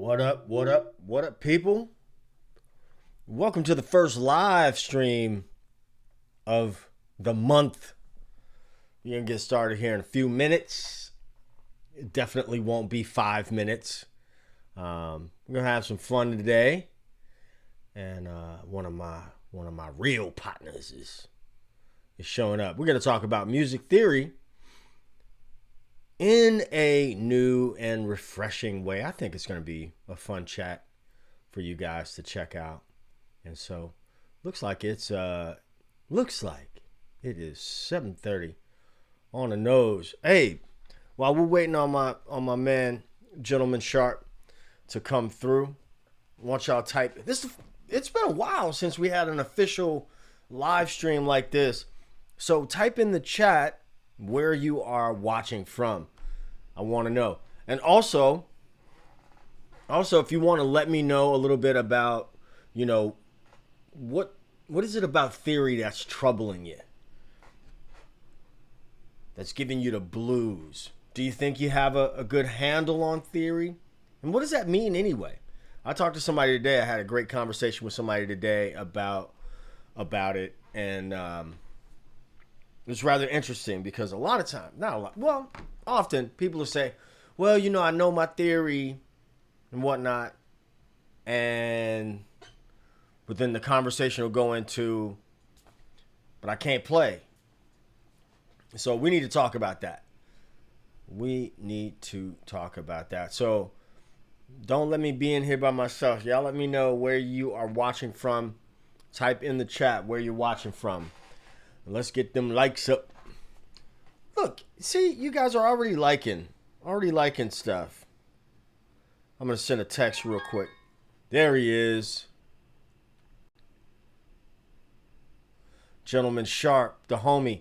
What up, what up, what up, people? Welcome to the first live stream of the month. We're going to get started here in a few minutes. It definitely won't be 5 minutes. We're going to have some fun today. And one of my real partners is showing up. We're going to talk about music theory in a new and refreshing way. I think it's going to be a fun chat for you guys to check out. And so, looks like it is 7:30 on the nose. Hey, while we're waiting on my man Jentlman Sharpe to come through, I want y'all type this. It's been a while since we had an official live stream like this. So type in the chat where you are watching from. I want to know. And also if you want to let me know a little bit about, what is it about theory that's troubling you? That's giving you the blues. Do you think you have a good handle on theory? And what does that mean anyway? I talked to somebody today. I had a great conversation with somebody today about it. And it's rather interesting because a lot of times, not a lot, well, often people will say, well, I know my theory and whatnot. But then the conversation will go into, but I can't play. So we need to talk about that. So don't let me be in here by myself. Y'all let me know where you are watching from. Type in the chat where you're watching from. And let's get them likes up. Look, see, you guys are already liking stuff. I'm going to send a text real quick. There he is. Jentlman Sharpe, the homie.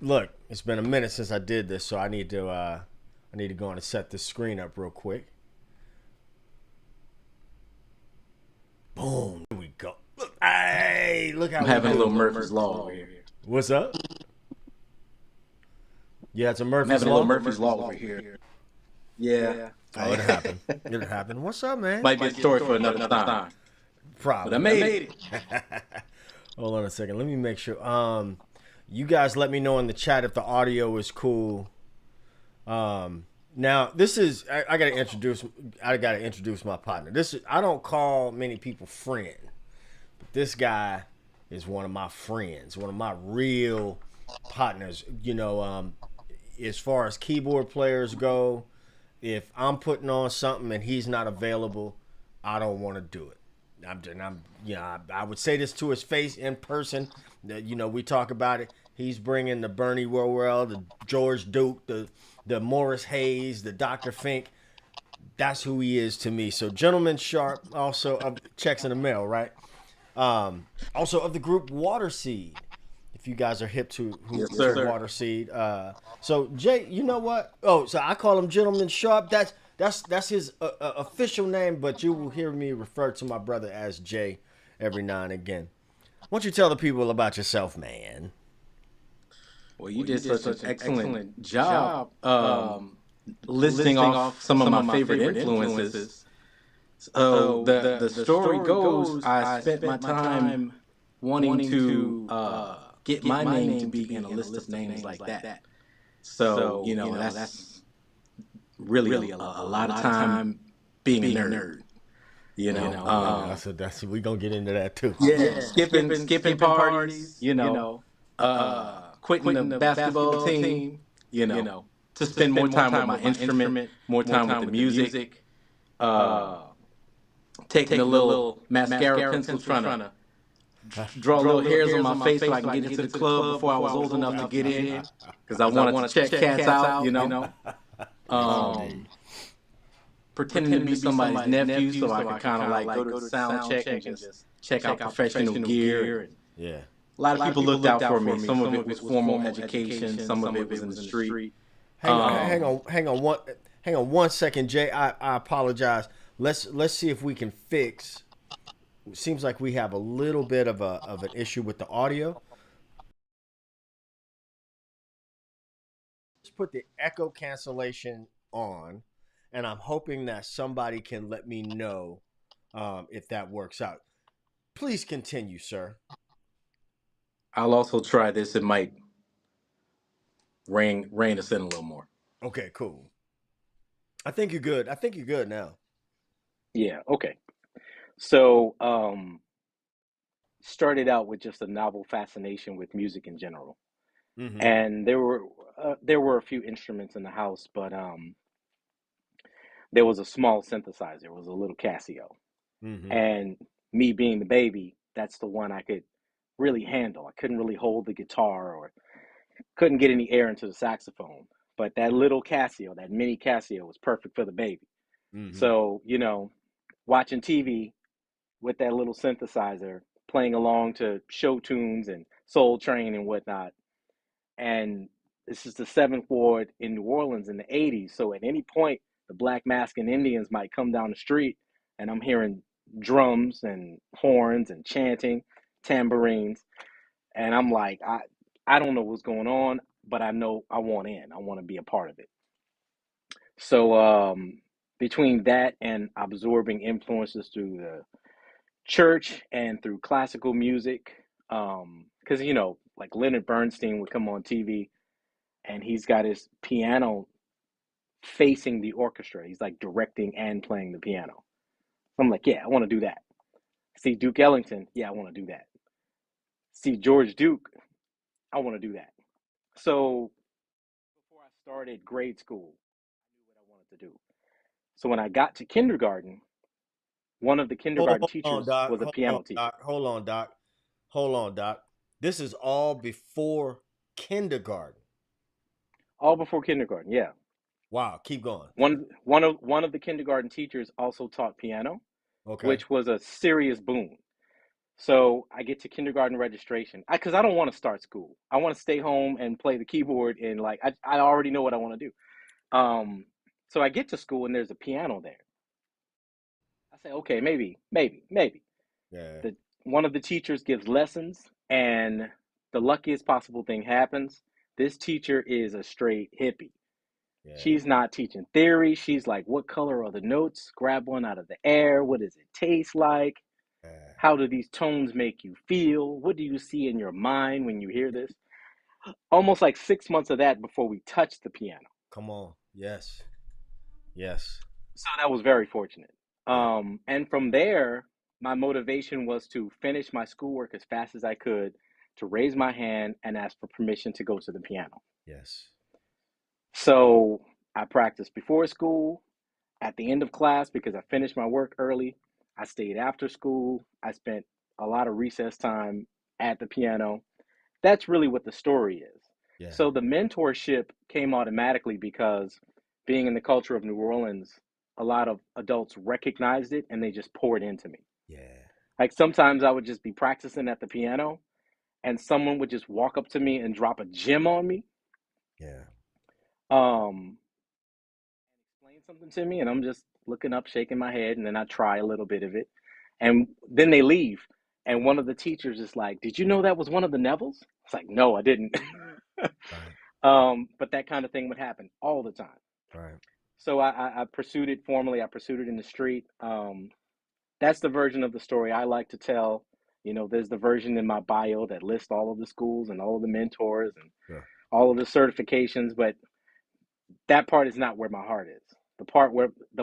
Look, it's been a minute since I did this, so I need to go on and set this screen up real quick. Boom. Here we go. Look, hey, look how I'm having a little Murphy's Law over here. What's up? Yeah, it's a Murphy's Law. I'm having a little Murphy's Law over here. Yeah. Oh, it happened. It happened. What's up, man? Might be a story for another time. Probably. But I made it. Hold on a second. Let me make sure. You guys let me know in the chat if the audio is cool. Now this is I gotta introduce my partner. I don't call many people friend, but this guy is one of my friends, one of my real partners. As far as keyboard players go, if I'm putting on something and he's not available, I don't want to do it. I would say this to his face in person. We talk about it. He's bringing the Bernie Worrell, the George Duke, the Morris Hayes, the Dr. Fink. That's who he is to me. So Jentlman Sharpe, also of Checks in the Mail, right? Also of the group Waterseed. If you guys are hip to who is Waterseed. So Jay, you know what? Oh, so I call him Jentlman Sharpe. That's his official name, but you will hear me refer to my brother as Jay every now and again. Why don't you tell the people about yourself, man? Well, you did such an excellent job listing off some of my favorite influences. So the story goes, I spent my time wanting to get my name to be in a list of names like that. So, that's really a lot of time being a nerd. That's we gonna get into that too. Yeah, skipping parties. Quitting the basketball team. To spend more time with my instrument, more time with the music. Taking a little mascara pencil, trying to draw little hairs on my face so I can get into the club before I was old enough to get in, because I wanted to check cats out. Pretending to be somebody's nephew so I could kind of like go to the sound check and just check out professional gear. Yeah. A lot of people looked out for me. Some of it was formal education. Some of it was in the street. Hang on one second, Jay. I apologize. Let's see if we can fix. It seems like we have a little bit of an issue with the audio. Let's put the echo cancellation on, and I'm hoping that somebody can let me know if that works out. Please continue, sir. I'll also try this. It might rein us in a little more. Okay, cool. I think you're good. I think you're good now. Yeah, okay. So, started out with just a novel fascination with music in general. Mm-hmm. And there were a few instruments in the house, but there was a small synthesizer. It was a little Casio. Mm-hmm. And me being the baby, that's the one I could really handle. I couldn't really hold the guitar or couldn't get any air into the saxophone. But that little Casio, that mini Casio, was perfect for the baby. Mm-hmm. So, watching TV with that little synthesizer, playing along to show tunes and Soul Train and whatnot. And this is the Seventh Ward in New Orleans in the 80s. So at any point, the Black Mask and Indians might come down the street, and I'm hearing drums and horns and chanting, tambourines. And I'm like, I don't know what's going on, but I know I want in. I want to be a part of it. So between that and absorbing influences through the church and through classical music, because like Leonard Bernstein would come on TV and he's got his piano facing the orchestra. He's like directing and playing the piano. So I'm like, yeah, I want to do that. See Duke Ellington, yeah, I want to do that. See George Duke, I want to do that. So before I started grade school, I knew what I wanted to do. So when I got to kindergarten, one of the kindergarten Hold on, teachers Doc. was a Hold on, piano teacher. Doc. Hold on, Doc. Hold on, Doc. This is all before kindergarten. All before kindergarten, yeah. Wow. Keep going. One of the kindergarten teachers also taught piano, Okay. which was a serious boon. So I get to kindergarten registration because I don't want to start school. I want to stay home and play the keyboard and like I already know what I want to do. So I get to school and there's a piano there. I say, okay, maybe. Yeah. The One of the teachers gives lessons, and the luckiest possible thing happens. This teacher is a straight hippie. Yeah. She's not teaching theory. She's like, what color are the notes? Grab one out of the air. What does it taste like? Yeah. How do these tones make you feel? What do you see in your mind when you hear this? Almost like 6 months of that before we touched the piano. Come on. Yes. Yes. So that was very fortunate. Yeah. And from there, my motivation was to finish my schoolwork as fast as I could, to raise my hand and ask for permission to go to the piano. Yes. So I practiced before school, at the end of class, because I finished my work early. I stayed after school. I spent a lot of recess time at the piano. That's really what the story is. Yeah. So the mentorship came automatically because being in the culture of New Orleans, a lot of adults recognized it and they just poured into me. Yeah. Like sometimes I would just be practicing at the piano and someone would just walk up to me and drop a gem on me, Yeah. and explain something to me, and I'm just looking up, shaking my head, and then I try a little bit of it. And then they leave. And one of the teachers is like, did you know that was one of the Nevilles? It's like, no, I didn't. Right. But that kind of thing would happen all the time. Right. So I pursued it formally. I pursued it in the street. That's the version of the story I like to tell. There's the version in my bio that lists all of the schools and all of the mentors and Sure. all of the certifications, but that part is not where my heart is. The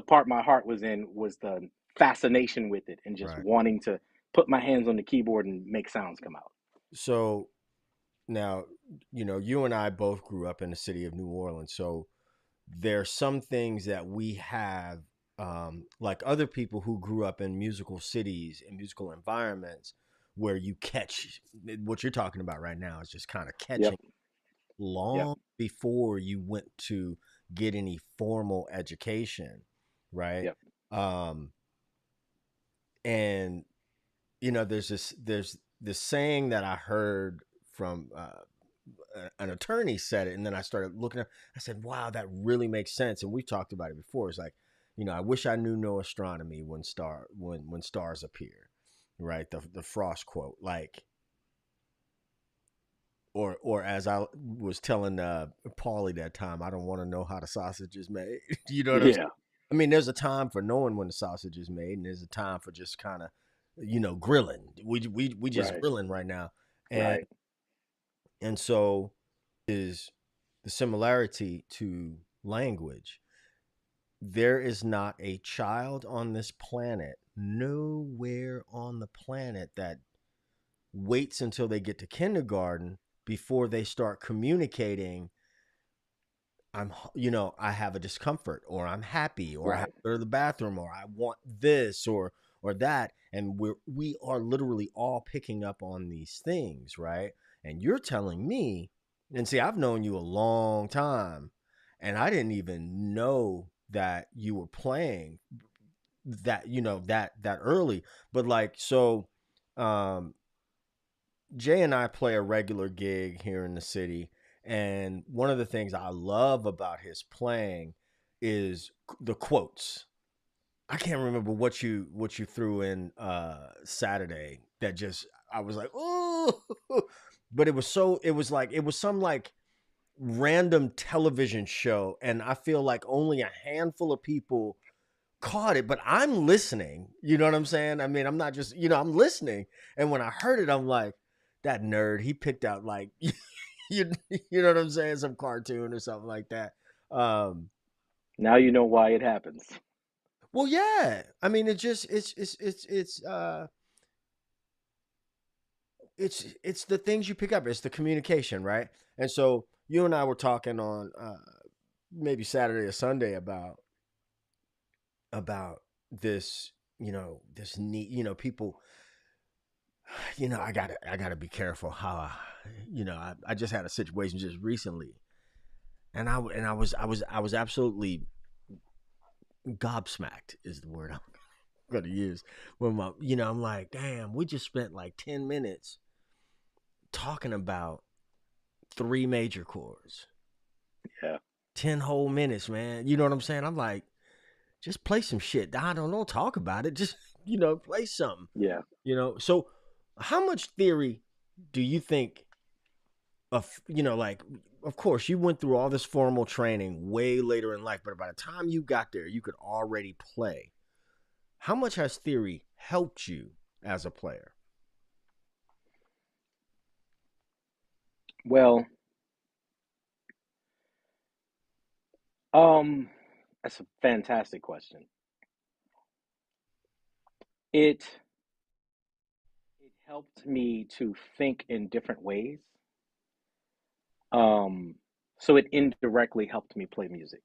part my heart was in was the fascination with it and just Right. wanting to put my hands on the keyboard and make sounds come out. So now, you and I both grew up in the city of New Orleans. So there are some things that we have, like other people who grew up in musical cities and musical environments, where you catch what you're talking about right now is just kind of Yep. catching Yep. long before you went to get any formal education, right? Yep. Um, and there's this saying that I heard from an attorney said it, and then I started looking up. I said, "Wow, that really makes sense." And we talked about it before. It's like, I wish I knew no astronomy when stars appear, right? The Frost quote, like, or as I was telling Paulie that time, I don't want to know how the sausage is made. You know what I'm saying? Yeah. I mean, there's a time for knowing when the sausage is made, and there's a time for just kind of, grilling. We just Right. grilling right now, and Right. so is the similarity to language. There is not a child on this planet, nowhere on the planet, that waits until they get to kindergarten before they start communicating. I have a discomfort, or I'm happy, or I have Right. to go to the bathroom, or I want this, or that. And we are literally all picking up on these things, right? And you're telling me, and see, I've known you a long time, and I didn't even know that you were playing that, that early. But like, so um Jay and I play a regular gig here in the city, and one of the things I love about his playing is the quotes. I can't remember what you threw in Saturday that just, I was like, oh, but it was some like random television show, and I feel like only a handful of people caught it, but I'm listening. You know what I'm saying? I mean, I'm not just, I'm listening. And when I heard it, I'm like, that nerd, he picked out like you you know what I'm saying, some cartoon or something like that. Um Now you know why it happens. well, yeah. I mean, it's the things you pick up. It's the communication, right? And so you and I were talking on maybe Saturday or Sunday about this, this need, people, I gotta be careful how I just had a situation just recently, and I was absolutely gobsmacked is the word I'm gonna use. When I'm like, damn, we just spent like 10 minutes talking about three major chords, Yeah. 10 whole minutes, man. You know what I'm saying? I'm like, just play some shit. I don't know, talk about it. Just play something. Yeah. So how much theory do you think of, like, of course you went through all this formal training way later in life, but by the time you got there you could already play. How much has theory helped you as a player? Well, um, that's a fantastic question. It it helped me to think in different ways. Um, so it indirectly helped me play music.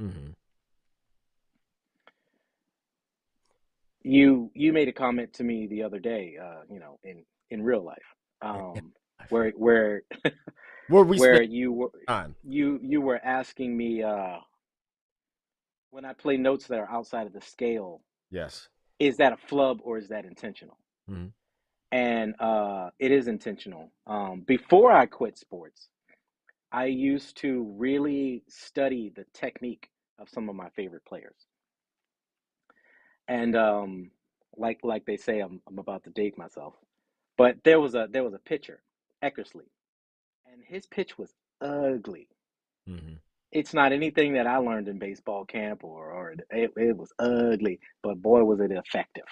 Mm-hmm. You made a comment to me the other day, in real life, Yeah, um, life, yeah. where Where we where spend you were time. you were asking me, when I play notes that are outside of the scale, Yes. is that a flub or is that intentional? Mm-hmm. And it is intentional. Before I quit sports, I used to really study the technique of some of my favorite players. And like they say, I'm about to date myself, but there was a pitcher, Eckersley, and his pitch was ugly. Mm-hmm. It's not anything that I learned in baseball camp, or it was ugly, but boy was it effective.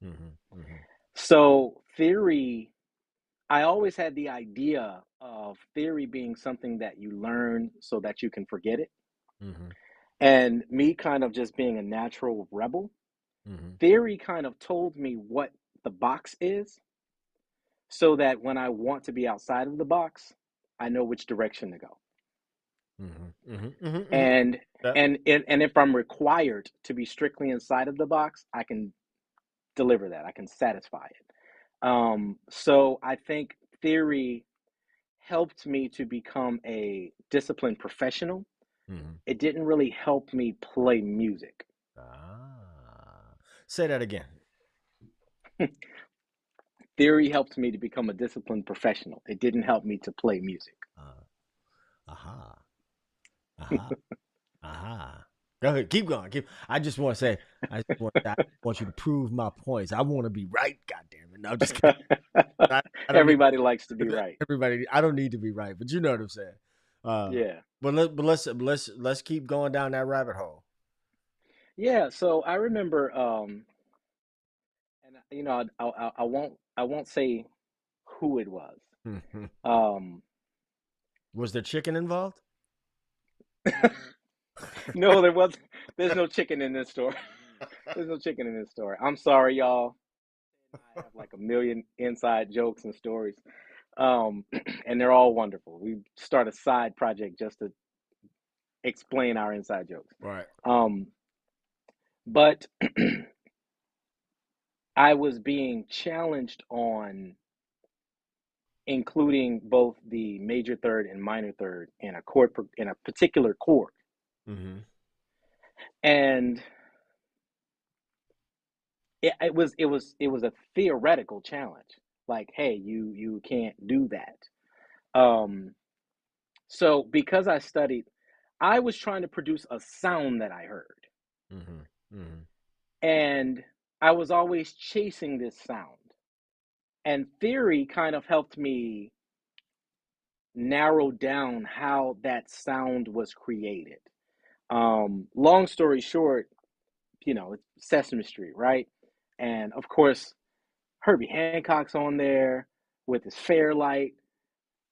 Mm-hmm. Mm-hmm. So theory, I always had the idea of theory being something that you learn so that you can forget it. Mm-hmm. And me kind of just being a natural rebel, Mm-hmm. theory kind of told me what the box is, so that when I want to be outside of the box, I know which direction to go. Mm-hmm. Mm-hmm. Mm-hmm. And That. and if I'm required to be strictly inside of the box, I can deliver that. I can satisfy it. So I think theory helped me to become a disciplined professional. Mm-hmm. It didn't really help me play music. Ah, say that again. Theory helped me to become a disciplined professional. It didn't help me to play music. uh, aha. Aha. Aha. Go ahead. Keep going. I just want to say, I want you to prove my points. I want to be right. God damn it. No, I'm just kidding. I don't need Everybody likes to be right. everybody. I don't need to be right, but you know what I'm saying. Uh, Yeah. but let's keep going down that rabbit hole. Yeah, so I remember, and I won't say who it was. Um, Was there chicken involved? no, there was. There's no chicken in this story. There's no chicken in this story. I'm sorry, y'all. I have like a million inside jokes and stories, um, and they're all wonderful. We start a side project just to explain our inside jokes. Right. Um, but I was being challenged on including both the major third and minor third in a particular chord, Mm-hmm. and it was a theoretical challenge. Like, hey, you can't do that. So because I studied, I was trying to produce a sound that I heard, Mm-hmm. Mm-hmm. and I was always chasing this sound. And theory kind of helped me narrow down how that sound was created. Long story short, it's Sesame Street, right? And of course, Herbie Hancock's on there with his Fairlight,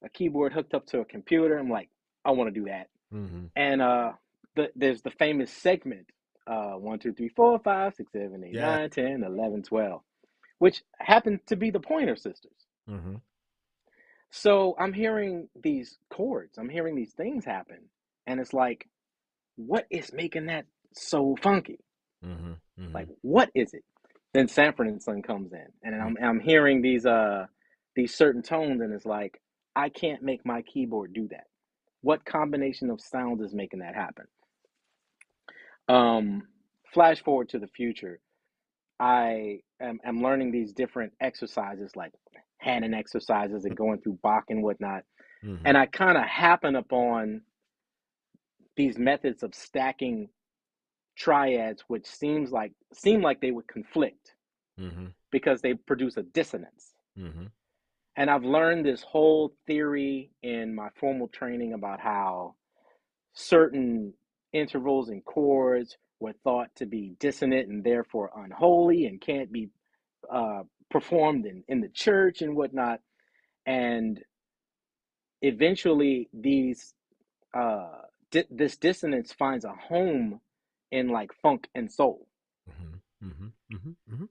a keyboard hooked up to a computer. I'm like, I want to do that. Mm-hmm. And there's the famous segment, 1, 2, 3, 4, 5, 6, 7, 8, Yeah. 9, 10, 11, 12, which happened to be the Pointer Sisters. Mm-hmm. So I'm hearing these chords, I'm hearing these things happen, and it's like, what is making that so funky? Mm-hmm. Mm-hmm. Like, what is it? Then Sanford and Son comes in, and I'm hearing these certain tones, and it's like, I can't make my keyboard do that. What combination of sounds is making that happen? Um, Flash forward to the future, I am learning these different exercises, like Hanon exercises, and going through Bach and whatnot. Mm-hmm. And I kind of happen upon these methods of stacking triads, which seem like they would conflict Mm-hmm. because they produce a dissonance. Mm-hmm. And I've learned this whole theory in my formal training about how certain intervals and chords were thought to be dissonant and therefore unholy and can't be uh, performed in the church and whatnot. And eventually, this dissonance finds a home in like funk and soul, Mm-hmm. Mm-hmm. Mm-hmm.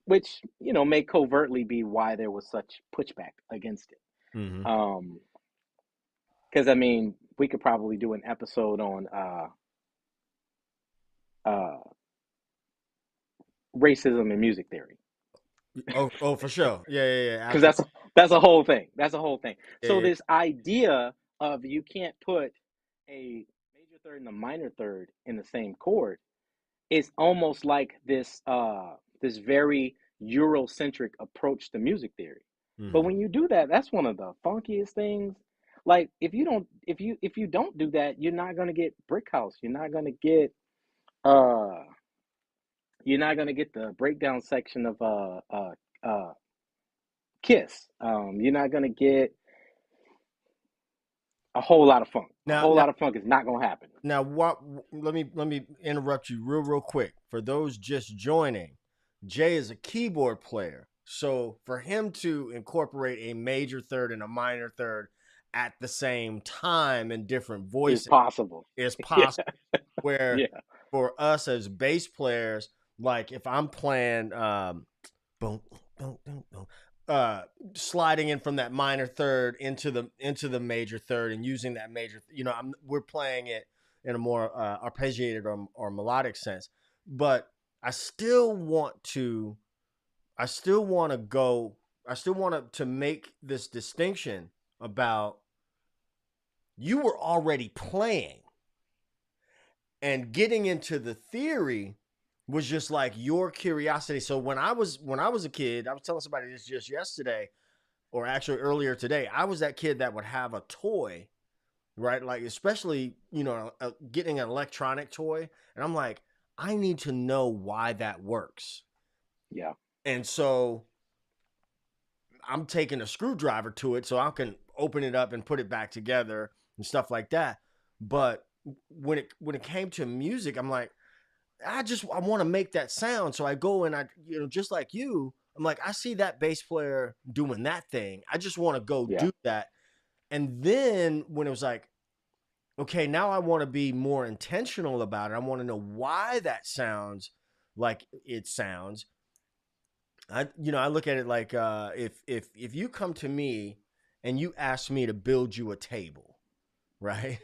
which may covertly be why there was such pushback against it. Mm-hmm. Because I mean, we could probably do an episode on uh, racism and music theory, Oh, for sure. Yeah, yeah, yeah. because Absolutely. that's a whole thing. That's a whole thing. Yeah, So yeah. this idea of you can't put a major third and a minor third in the same chord is almost like this very Eurocentric approach to music theory. But Mm-hmm. when you do that, that's one of the funkiest things. Like, if you don't do that, you're not gonna get Brick House. Uh you're not gonna get the breakdown section of Kiss. You're not gonna get a whole lot of funk. A Now, whole now, lot of funk is not gonna happen. now, what? Let me interrupt you real quick. For those just joining, Jay is a keyboard player, so for him to incorporate a major third and a minor third at the same time in different It's voicing possible. is Yeah, possible. Where yeah, for us as bass players, like if I'm playing boom, boom, boom, boom, uh, sliding in from that minor third into the major third and using that major, we're playing it in a more arpeggiated or melodic sense. But I still want to, I still want to go, I still want to make this distinction about you were already playing and getting into the theory was just like your curiosity. So when I was a kid, I was telling somebody this just yesterday, or actually earlier today. I was that kid that would have a toy, right? Like especially getting an electronic toy, and I'm like, I need to know why that works, yeah. and so I'm taking a screwdriver to it so I can open it up and put it back together and stuff like that. But when it came to music, I'm like, I want to make that sound. So I go and just like you, I'm like, I see that bass player doing that thing. I just want to go Yeah. do that. And then when it was like, okay, now I want to be more intentional about it. I want to know why that sounds like it sounds. I look at it like if you come to me and you ask me to build you a table, right?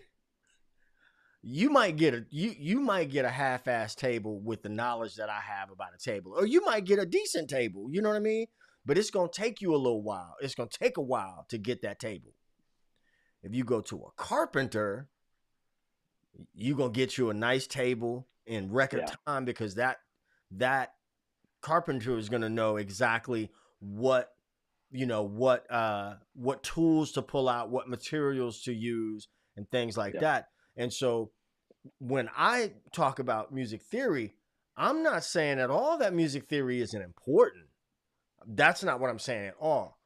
You might get a half-ass table with the knowledge that I have about a table, or you might get a decent table. You know what I mean? But it's gonna take you a little while. It's gonna take a while to get that table. If you go to a carpenter, you gonna get you a nice table in record Yeah. time because that carpenter is gonna know exactly what what tools to pull out, what materials to use, and things like Yeah. that. And so when I talk about music theory, I'm not saying at all that music theory isn't important. That's not what I'm saying at all.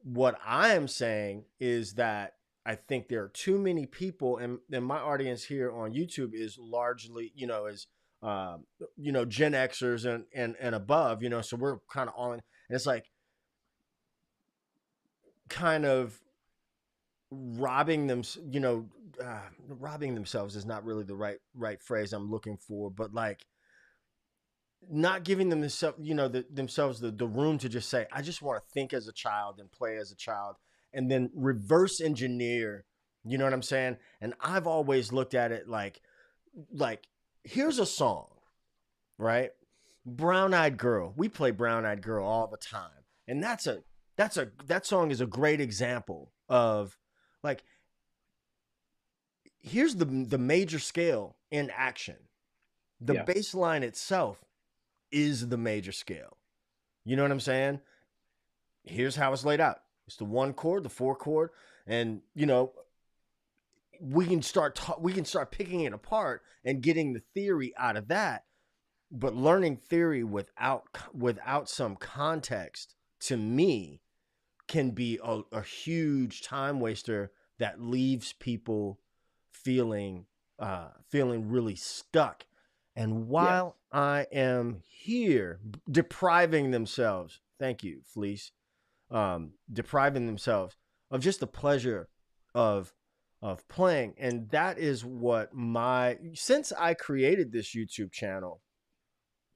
What I am saying is that I think there are too many people, and my audience here on YouTube is largely, is uh, Gen Xers and above, so we're kind of all in, and it's like kind of robbing them, robbing themselves is not really the right phrase I'm looking for, but like not giving them themselves the room to just say, I just want to think as a child and play as a child, and then reverse engineer. You know what I'm saying? And I've always looked at it like here's a song, right? Brown Eyed Girl. We play Brown Eyed Girl all the time, and that song is a great example of like here's the major scale in action. The Yeah. bass line itself is the major scale. You know what I'm saying? Here's how it's laid out. It's the 1 chord, the 4 chord, and we can start picking it apart and getting the theory out of that. But learning theory without some context, to me, can be a huge time waster that leaves people feeling feeling really stuck. And Yeah. while I am here depriving themselves, thank you, Fleece, depriving themselves of just the pleasure of playing. And that is what since I created this YouTube channel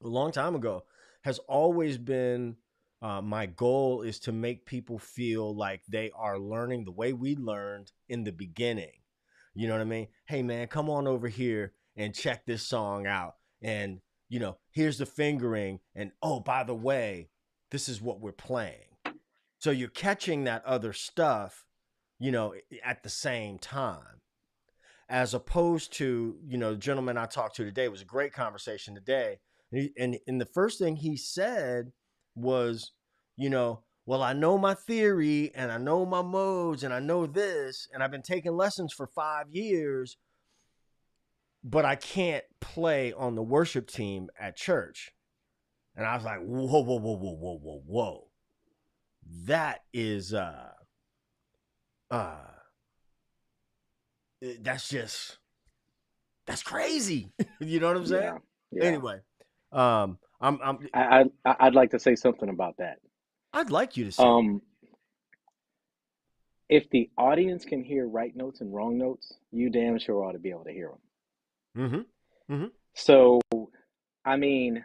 a long time ago, has always been my goal is to make people feel like they are learning the way we learned in the beginning. You know what I mean? Hey man, come on over here and check this song out. And here's the fingering. And oh, by the way, this is what we're playing. So you're catching that other stuff, at the same time, as opposed to, the gentleman I talked to today. Was a great conversation today. And the first thing he said was, well, I know my theory and I know my modes and I know this, and I've been taking lessons for 5 years, but I can't play on the worship team at church. And I was like, whoa, whoa, whoa, whoa, whoa, whoa, whoa. That is uh that's crazy. You know what I'm saying? Yeah. Yeah. Anyway, I'm I'd like to say something about that. I'd like you to say. Um, if the audience can hear right notes and wrong notes, you damn sure ought to be able to hear them. Mm-hmm. Mm-hmm. So, I mean,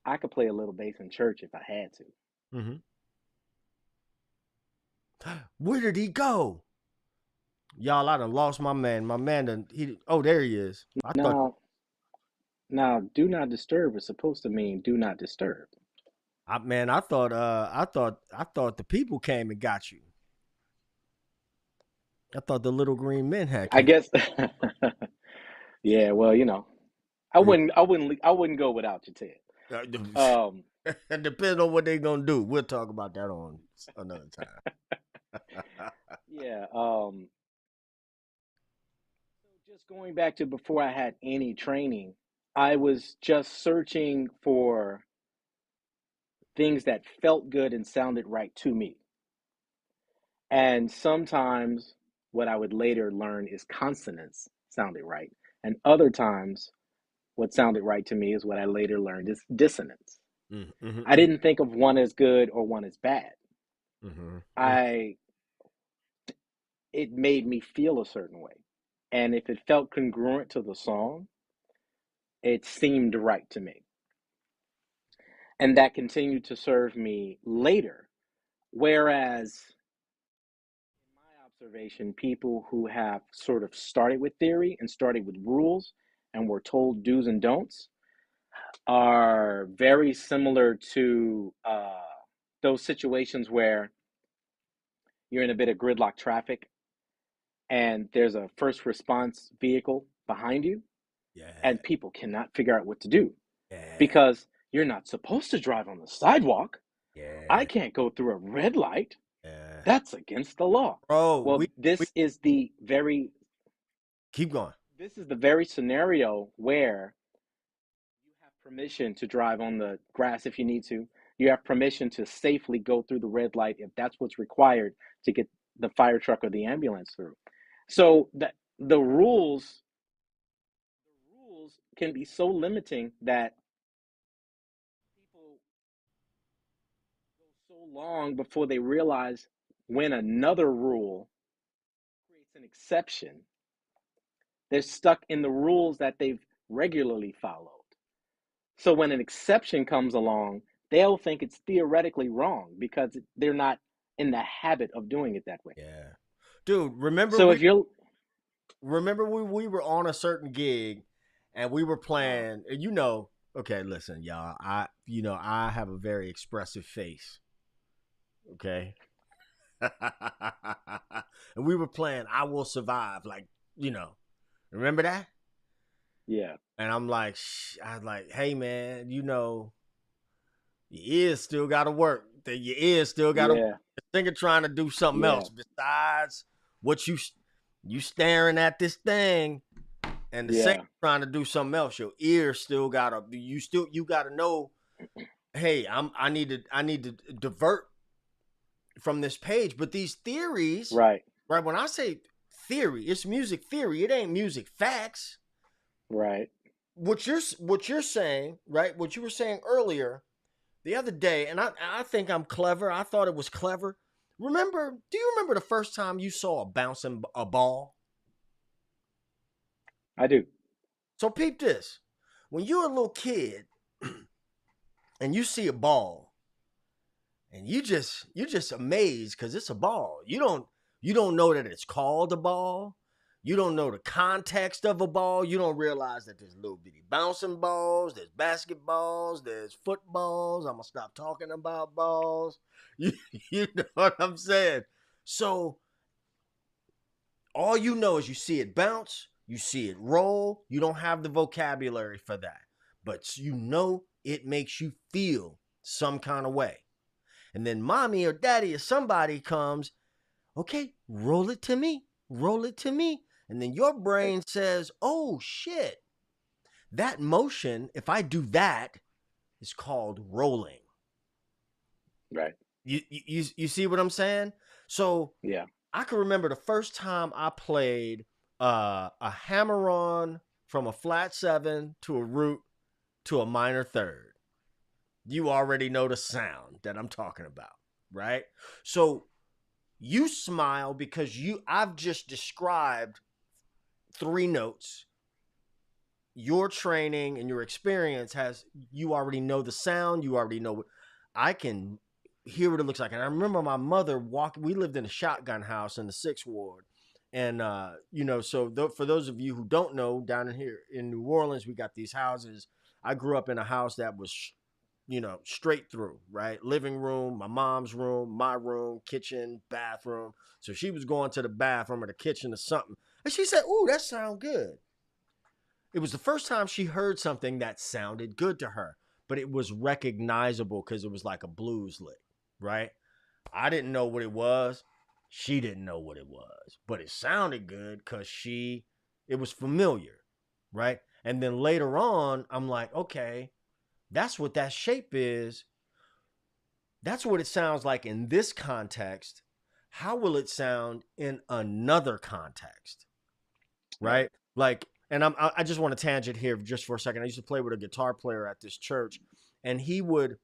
I could play a little bass in church if I had to. Mm-hmm. Where did he go? Y'all, I done lost my man. My man done there he is. I thought Now, do not disturb is supposed to mean do not disturb. I thought the people came and got you. I thought the little green men had I came. guess, yeah, well, I wouldn't go without you, Ted. Um, It depends on what they gonna do. We'll talk about that on another time. yeah, just going back to before I had any training, I was just searching for things that felt good and sounded right to me. And sometimes what I would later learn is consonants sounded right. And other times what sounded right to me is what I later learned is dissonance. Mm-hmm. I didn't think of one as good or one as bad. Mm-hmm. I It made me feel a certain way. And if it felt congruent to the song, it seemed right to me. And that continued to serve me later. Whereas, in my observation, people who have sort of started with theory and started with rules and were told do's and don'ts are very similar to those situations where you're in a bit of gridlock traffic and there's a first response vehicle behind you Yeah. and people cannot figure out what to do Yeah. because you're not supposed to drive on the sidewalk. I Yeah. can't go through a red light. Yeah. That's against the law. Bro, Well, we keep going. this is the very scenario where you have permission to drive on the grass if you need to. You have permission to safely go through the red light if that's what's required to get the fire truck or the ambulance through. So that the rules can be so limiting that people go so long before they realize when another rule creates an exception. They're stuck in the rules that they've regularly followed. So when an exception comes along, they'll think it's theoretically wrong because they're not in the habit of doing it that way. Yeah. Dude, remember So we if you're remember we were on a certain gig and we were uh, playing, okay, listen, y'all. I have a very expressive face. Okay. And we were playing I Will Survive, like, remember that? yeah, And I was like, hey man, your ears still gotta work. Your ears still gotta work. yeah, The singer trying to do something yeah, else besides what you staring at this thing, and the singer yeah, trying to do something else. Your ears still gotta you gotta know, hey, I need to divert from this page. But these theories, right, right? When I say theory, it's music theory. It ain't music facts. right. What you're saying, right? What you were saying earlier the other day, and I think I'm clever. I thought it was clever. Do you remember the first time you saw a ball? I do. So peep this. When you're a little kid and you see a ball, and you're just amazed because it's a ball. You don't know that it's called a ball. You don't know the context of a ball. You don't realize that there's little bitty bouncing balls, there's basketballs, there's footballs. I'm gonna stop talking about balls. You, you know what I'm saying? So all you know is you see it bounce, you see it roll. You don't have the vocabulary for that, but you know it makes you feel some kind of way. And then mommy or daddy or somebody comes, okay, roll it to me, roll it to me. And then your Right, brain says, oh shit, that motion, if I do that, is called rolling. right. You see what I'm saying? So Yeah, I can remember the first time I played a hammer on from a flat seven to a root to a minor third. You already know the sound that I'm talking about, right? So you smile because I've just described three notes. Your training and your experience you already know the sound. You already know what I can hear what it looks like. And I remember my mother walking. We lived in a shotgun house in the 6th ward. And, for those of you who don't know, down in here in New Orleans, we got these houses. I grew up in a house that was, straight through, right? Living room, my mom's room, my room, kitchen, bathroom. So she was going to the bathroom or the kitchen or something. And she said, ooh, that sounds good. It was the first time she heard something that sounded good to her, but it was recognizable because it was like a blues lick, right? I didn't know what it was. She didn't know what it was, but it sounded good because it was familiar, right? And then later on, I'm like, okay, that's what that shape is. That's what it sounds like in this context. How will it sound in another context? right. Right? Like and I just want to tangent here just for a second. I used to play with a guitar player at this church, and he would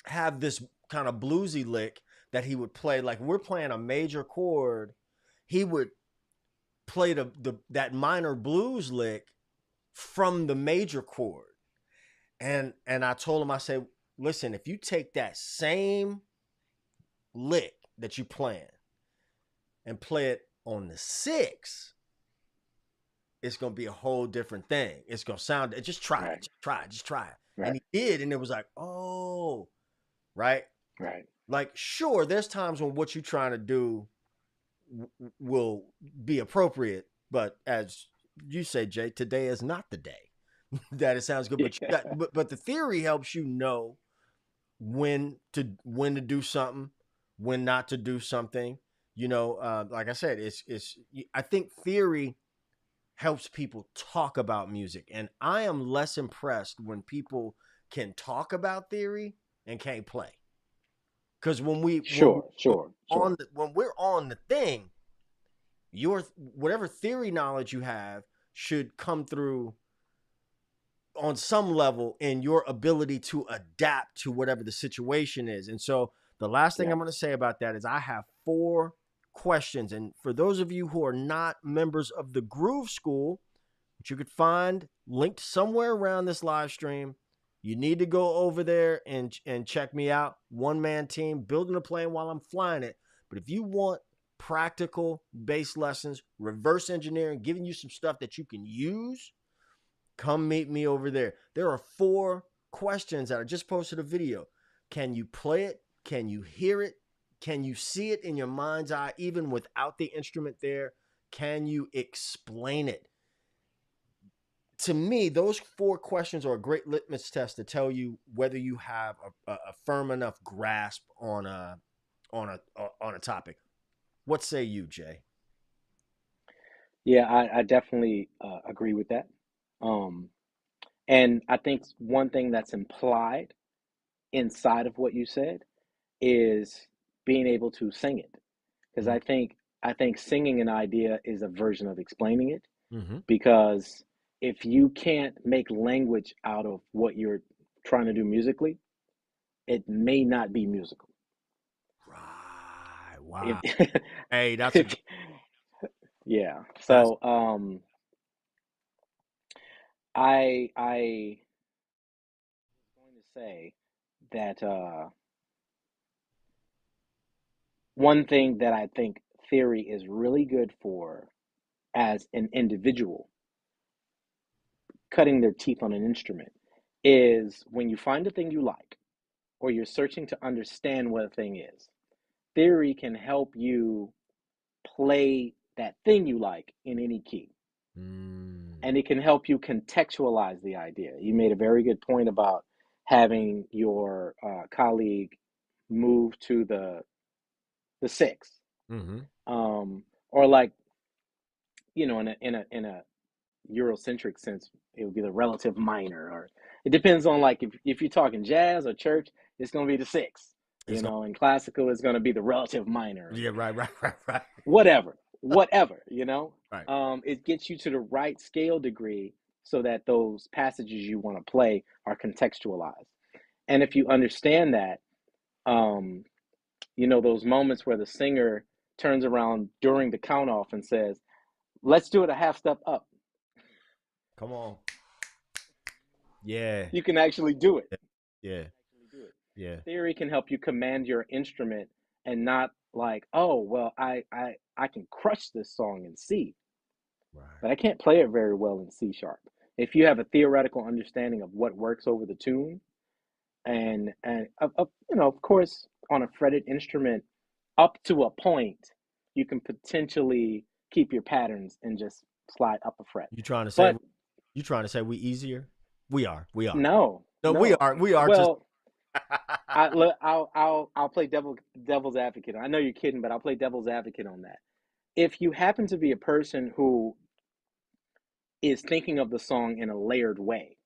have this kind of bluesy lick that he would play. Like we're playing a major chord, he would play the that minor blues lick from the major chord. And I told him, I said, listen, if you take that same lick that you playing and play it on the six, it's gonna be a whole different thing. It's gonna sound. Just try it. Just try it. Right. And he did, and it was like, oh, right. Like, sure, there's times when what you're trying to do will be appropriate, but as you say, Jay, today is not the day that it sounds good. But the theory helps you know when to do something, when not to do something. You know, like I said, it's. I think theory helps people talk about music, and I am less impressed when people can talk about theory and can't play. Because when we're on the thing, your whatever theory knowledge you have should come through on some level in your ability to adapt to whatever the situation is. And so the last thing I'm going to say about that is I have 4 questions. And for those of you who are not members of the Groove School, which you could find linked somewhere around this live stream, you need to go over there and check me out. One-man team, building a plane while I'm flying it. But if you want practical bass lessons, reverse engineering, giving you some stuff that you can use, come meet me over there. There are 4 questions that I just posted a video. Can you play it? Can you hear it? Can you see it in your mind's eye, even without the instrument there? Can you explain it? To me, those 4 questions are a great litmus test to tell you whether you have a firm enough grasp on a topic. What say you, Jay? Yeah, I definitely agree with that. And I think one thing that's implied inside of what you said is being able to sing it, because I think singing an idea is a version of explaining it. Because if you can't make language out of what you're trying to do musically, it may not be musical. Right. Wow. If, Hey, that's a yeah. So I was going to say that one thing that I think theory is really good for as an individual cutting their teeth on an instrument is when you find a thing you like or you're searching to understand what a thing is. Theory can help you play that thing you like in any key. And it can help you contextualize the idea. You made a very good point about having your colleague move to the 6, or like, you know, in a Eurocentric sense, it would be the relative minor, or it depends on, like, if you're talking jazz or church, it's going to be the 6. You know, in classical, it's going to be the relative minor. Yeah, right. Whatever, you know. Right. It gets you to the right scale degree so that those passages you want to play are contextualized. And if you understand that, you know, those moments where the singer turns around during the count off and says, "Let's do it a half step up." Come on. Yeah. You can actually do it. Yeah. Yeah. Theory can help you command your instrument and not like, oh, well, I can crush this song in C, but I can't play it very well in C sharp. If you have a theoretical understanding of what works over the tune, and you know, of course, on a fretted instrument, up to a point, you can potentially keep your patterns and just slide up a fret. You trying to say we easier? We are. No, we are. Well, I'll play devil's advocate. I know you're kidding, but I'll play devil's advocate on that. If you happen to be a person who is thinking of the song in a layered way,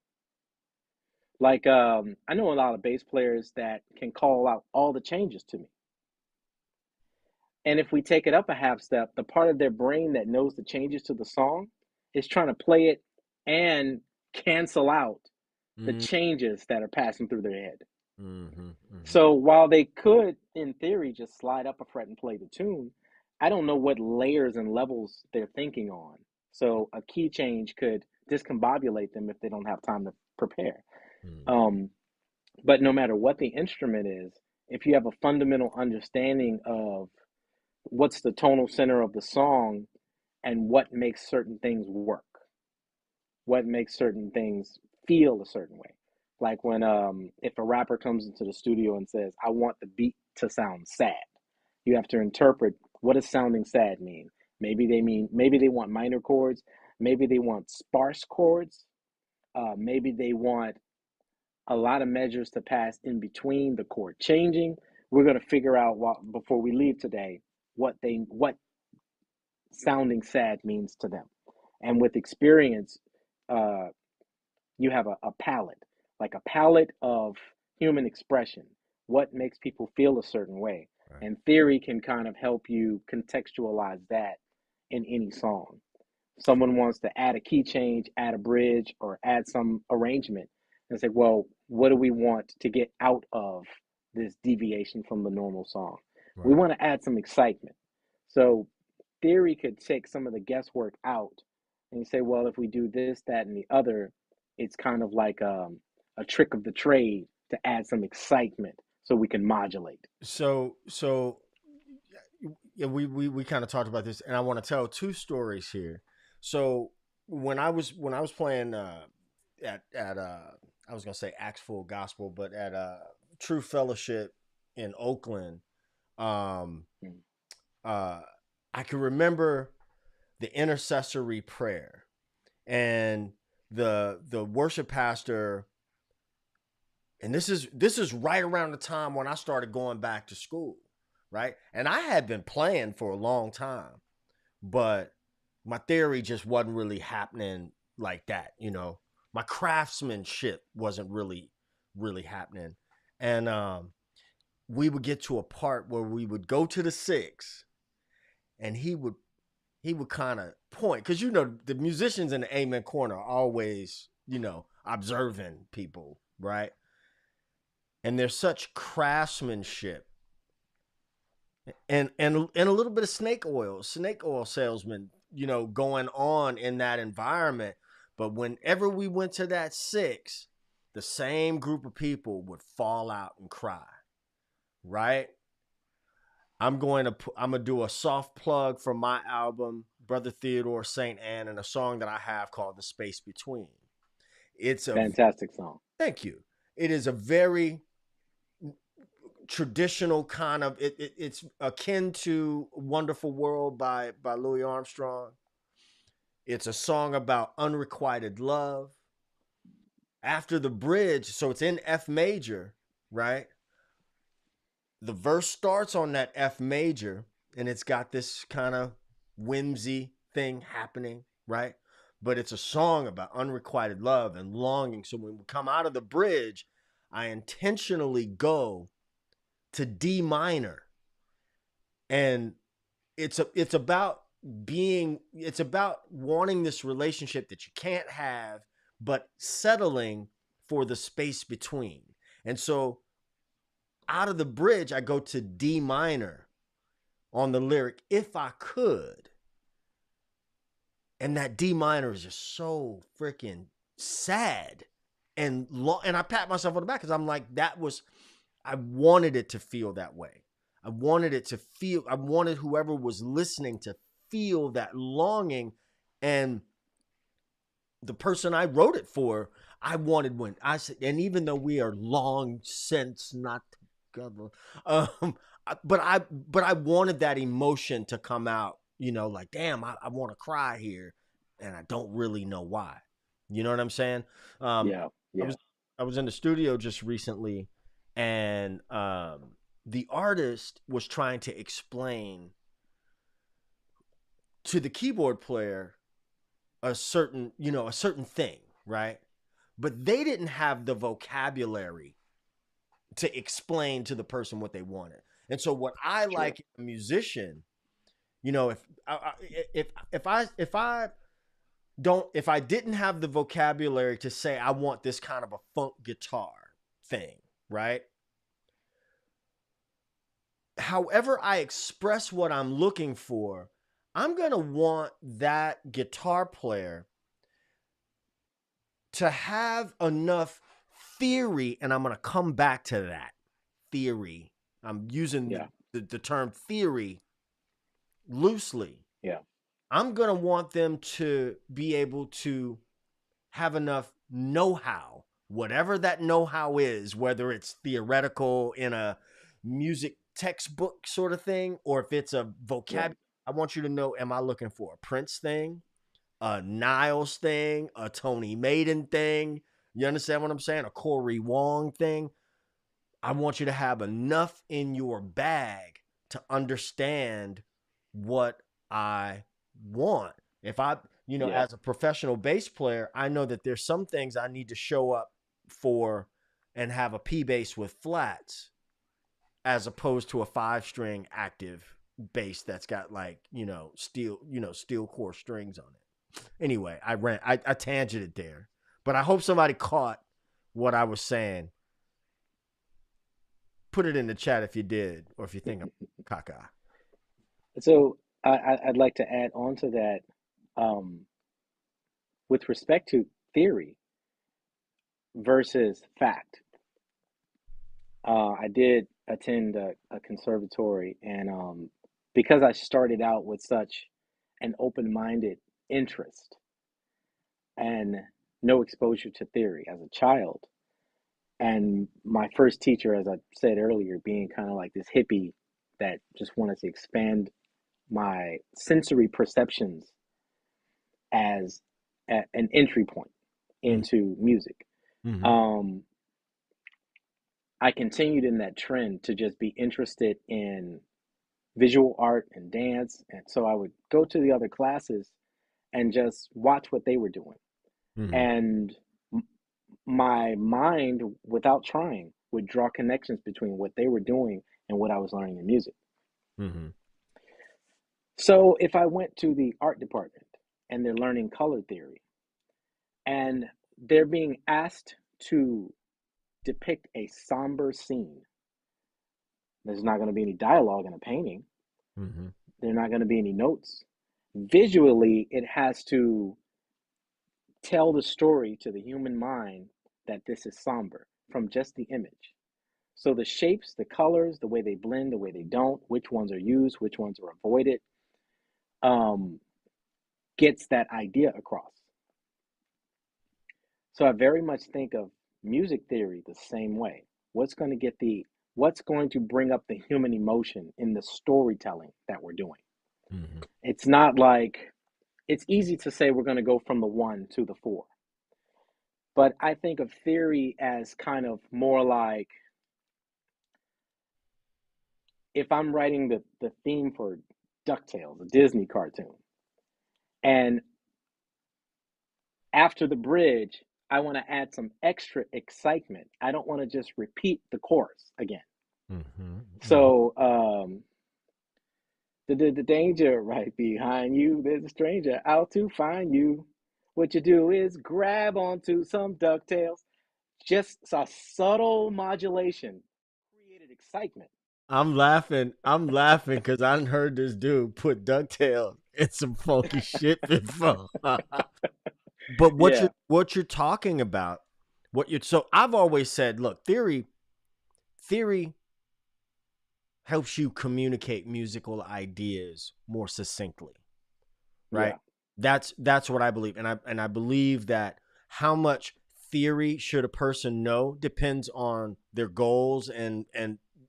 like I know a lot of bass players that can call out all the changes to me. And if we take it up a half step, the part of their brain that knows the changes to the song is trying to play it and cancel out the Mm-hmm. changes that are passing through their head. Mm-hmm. So while they could, in theory, just slide up a fret and play the tune, I don't know what layers and levels they're thinking on. So a key change could discombobulate them if they don't have time to prepare. Mm-hmm. Um, but no matter what the instrument is, if you have a fundamental understanding of what's the tonal center of the song and what makes certain things work, what makes certain things feel a certain way. Like when if a rapper comes into the studio and says, "I want the beat to sound sad," you have to interpret what does sounding sad mean. Maybe they want minor chords, maybe they want sparse chords, maybe they want a lot of measures to pass in between the chord changing. We're going to figure out before we leave today what sounding sad means to them. And with experience, uh, you have a palette, like a palette of human expression, what makes people feel a certain way. Right. And theory can kind of help you contextualize that in any song. Someone wants to add a key change, add a bridge, or add some arrangement. And say, well, what do we want to get out of this deviation from the normal song? We Right. want to add some excitement. So theory could take some of the guesswork out and you say, well, if we do this, that, and the other, it's kind of like a trick of the trade to add some excitement so we can modulate. So yeah, we kind of talked about this, and I want to tell two stories here. So when I was playing at I was gonna say Acts Full Gospel, but at True Fellowship in Oakland, um, Mm. I can remember the intercessory prayer and the worship pastor. And this is right around the time when I started going back to school, right? And I had been playing for a long time, but my theory just wasn't really happening like that, you know. My craftsmanship wasn't really happening. And we would get to a part where we would go to the six and he would kind of point, because you know the musicians in the amen corner are always, you know, observing people, right? And there's such craftsmanship and a little bit of snake oil salesman, you know, going on in that environment. But whenever we went to that six, the same group of people would fall out and cry, right? I'm gonna do a soft plug from my album Brother Theodore St. Anne, and a song that I have called The Space Between. It's a Fantastic song. Thank you. It is a very traditional kind of it's akin to Wonderful World by Louis Armstrong. It's a song about unrequited love. After the bridge, so it's in F major, right? The verse starts on that F major and it's got this kind of whimsy thing happening, right? But it's a song about unrequited love and longing. So when we come out of the bridge, I intentionally go to D minor, and it's about wanting this relationship that you can't have, but settling for the space between. And so out of the bridge, I go to D minor on the lyric, if I could. And that D minor is just so freaking sad and and I pat myself on the back because I'm like, I wanted it to feel that way. I wanted whoever was listening to feel that longing. And the person I wrote it for, I wanted when I said, and even though we are long since not together, but I wanted that emotion to come out, you know, like, damn, I want to cry here and I don't really know why. You know what I'm saying? Um, Yeah, I yeah. was I was in the studio just recently, and the artist was trying to explain to the keyboard player a certain thing, right? But they didn't have the vocabulary to explain to the person what they wanted. And so what I Sure. like a musician, you know, if I if I didn't have the vocabulary to say I want this kind of a funk guitar thing, right? However I express what I'm looking for, I'm going to want that guitar player to have enough theory, and I'm going to come back to that theory. I'm using the term theory loosely. Yeah. I'm going to want them to be able to have enough know-how, whatever that know-how is, whether it's theoretical in a music textbook sort of thing, or if it's a vocabulary. I want you to know, am I looking for a Prince thing, a Niles thing, a Tony Maiden thing? You understand what I'm saying? A Corey Wong thing? I want you to have enough in your bag to understand what I want. If I, as a professional bass player, I know that there's some things I need to show up for and have a P bass with flats, as opposed to a 5-string active bass that's got steel core strings on it. Anyway, I tangented there, but I hope somebody caught what I was saying. Put it in the chat if you did, or if you think I'm caca. So I'd like to add on to that, with respect to theory versus fact. I did attend a conservatory, and because I started out with such an open-minded interest and no exposure to theory as a child, and my first teacher, as I said earlier, being kind of like this hippie that just wanted to expand my sensory perceptions as an entry point into music. Mm-hmm. I continued in that trend to just be interested in visual art and dance. And so I would go to the other classes and just watch what they were doing. Mm-hmm. And my mind, without trying, would draw connections between what they were doing and what I was learning in music. Mm-hmm. So if I went to the art department and they're learning color theory and they're being asked to depict a somber scene, there's not going to be any dialogue in a painting. Mm-hmm. There are not going to be any notes. Visually, it has to tell the story to the human mind that this is somber from just the image. So the shapes, the colors, the way they blend, the way they don't, which ones are used, which ones are avoided, gets that idea across. So I very much think of music theory the same way. What's going to bring up the human emotion in the storytelling that we're doing? Mm-hmm. It's not like, it's easy to say we're going to go from the 1 to the 4. But I think of theory as kind of more like, if I'm writing the theme for DuckTales, a Disney cartoon, and after the bridge, I want to add some extra excitement. I don't want to just repeat the chorus again. Mm-hmm. So, the danger right behind you, there's a stranger out to find you. What you do is grab onto some DuckTales. Just a subtle modulation created excitement. I'm laughing because I done heard this dude put DuckTales in some funky shit before. But Yeah, what you're talking about, so I've always said, look, theory helps you communicate musical ideas more succinctly, right? yeah, That's what I believe, and I believe that how much theory should a person know depends on their goals and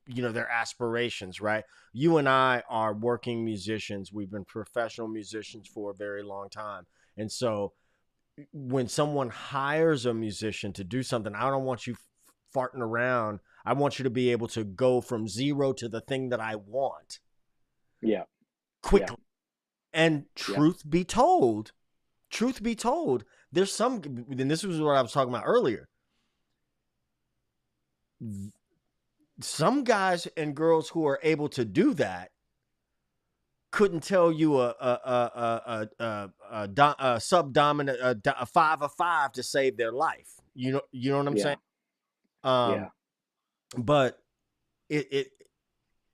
their aspirations, right? You and I are working musicians. We've been professional musicians for a very long time, and so when someone hires a musician to do something, I don't want you farting around. I want you to be able to go from zero to the thing that I want yeah, quickly. And yeah, truth be told, there's some, and this was what I was talking about earlier. Some guys and girls who are able to do that couldn't tell you a subdominant a 5 of 5 to save their life. You know what I'm saying? Yeah. Um, Yeah. but it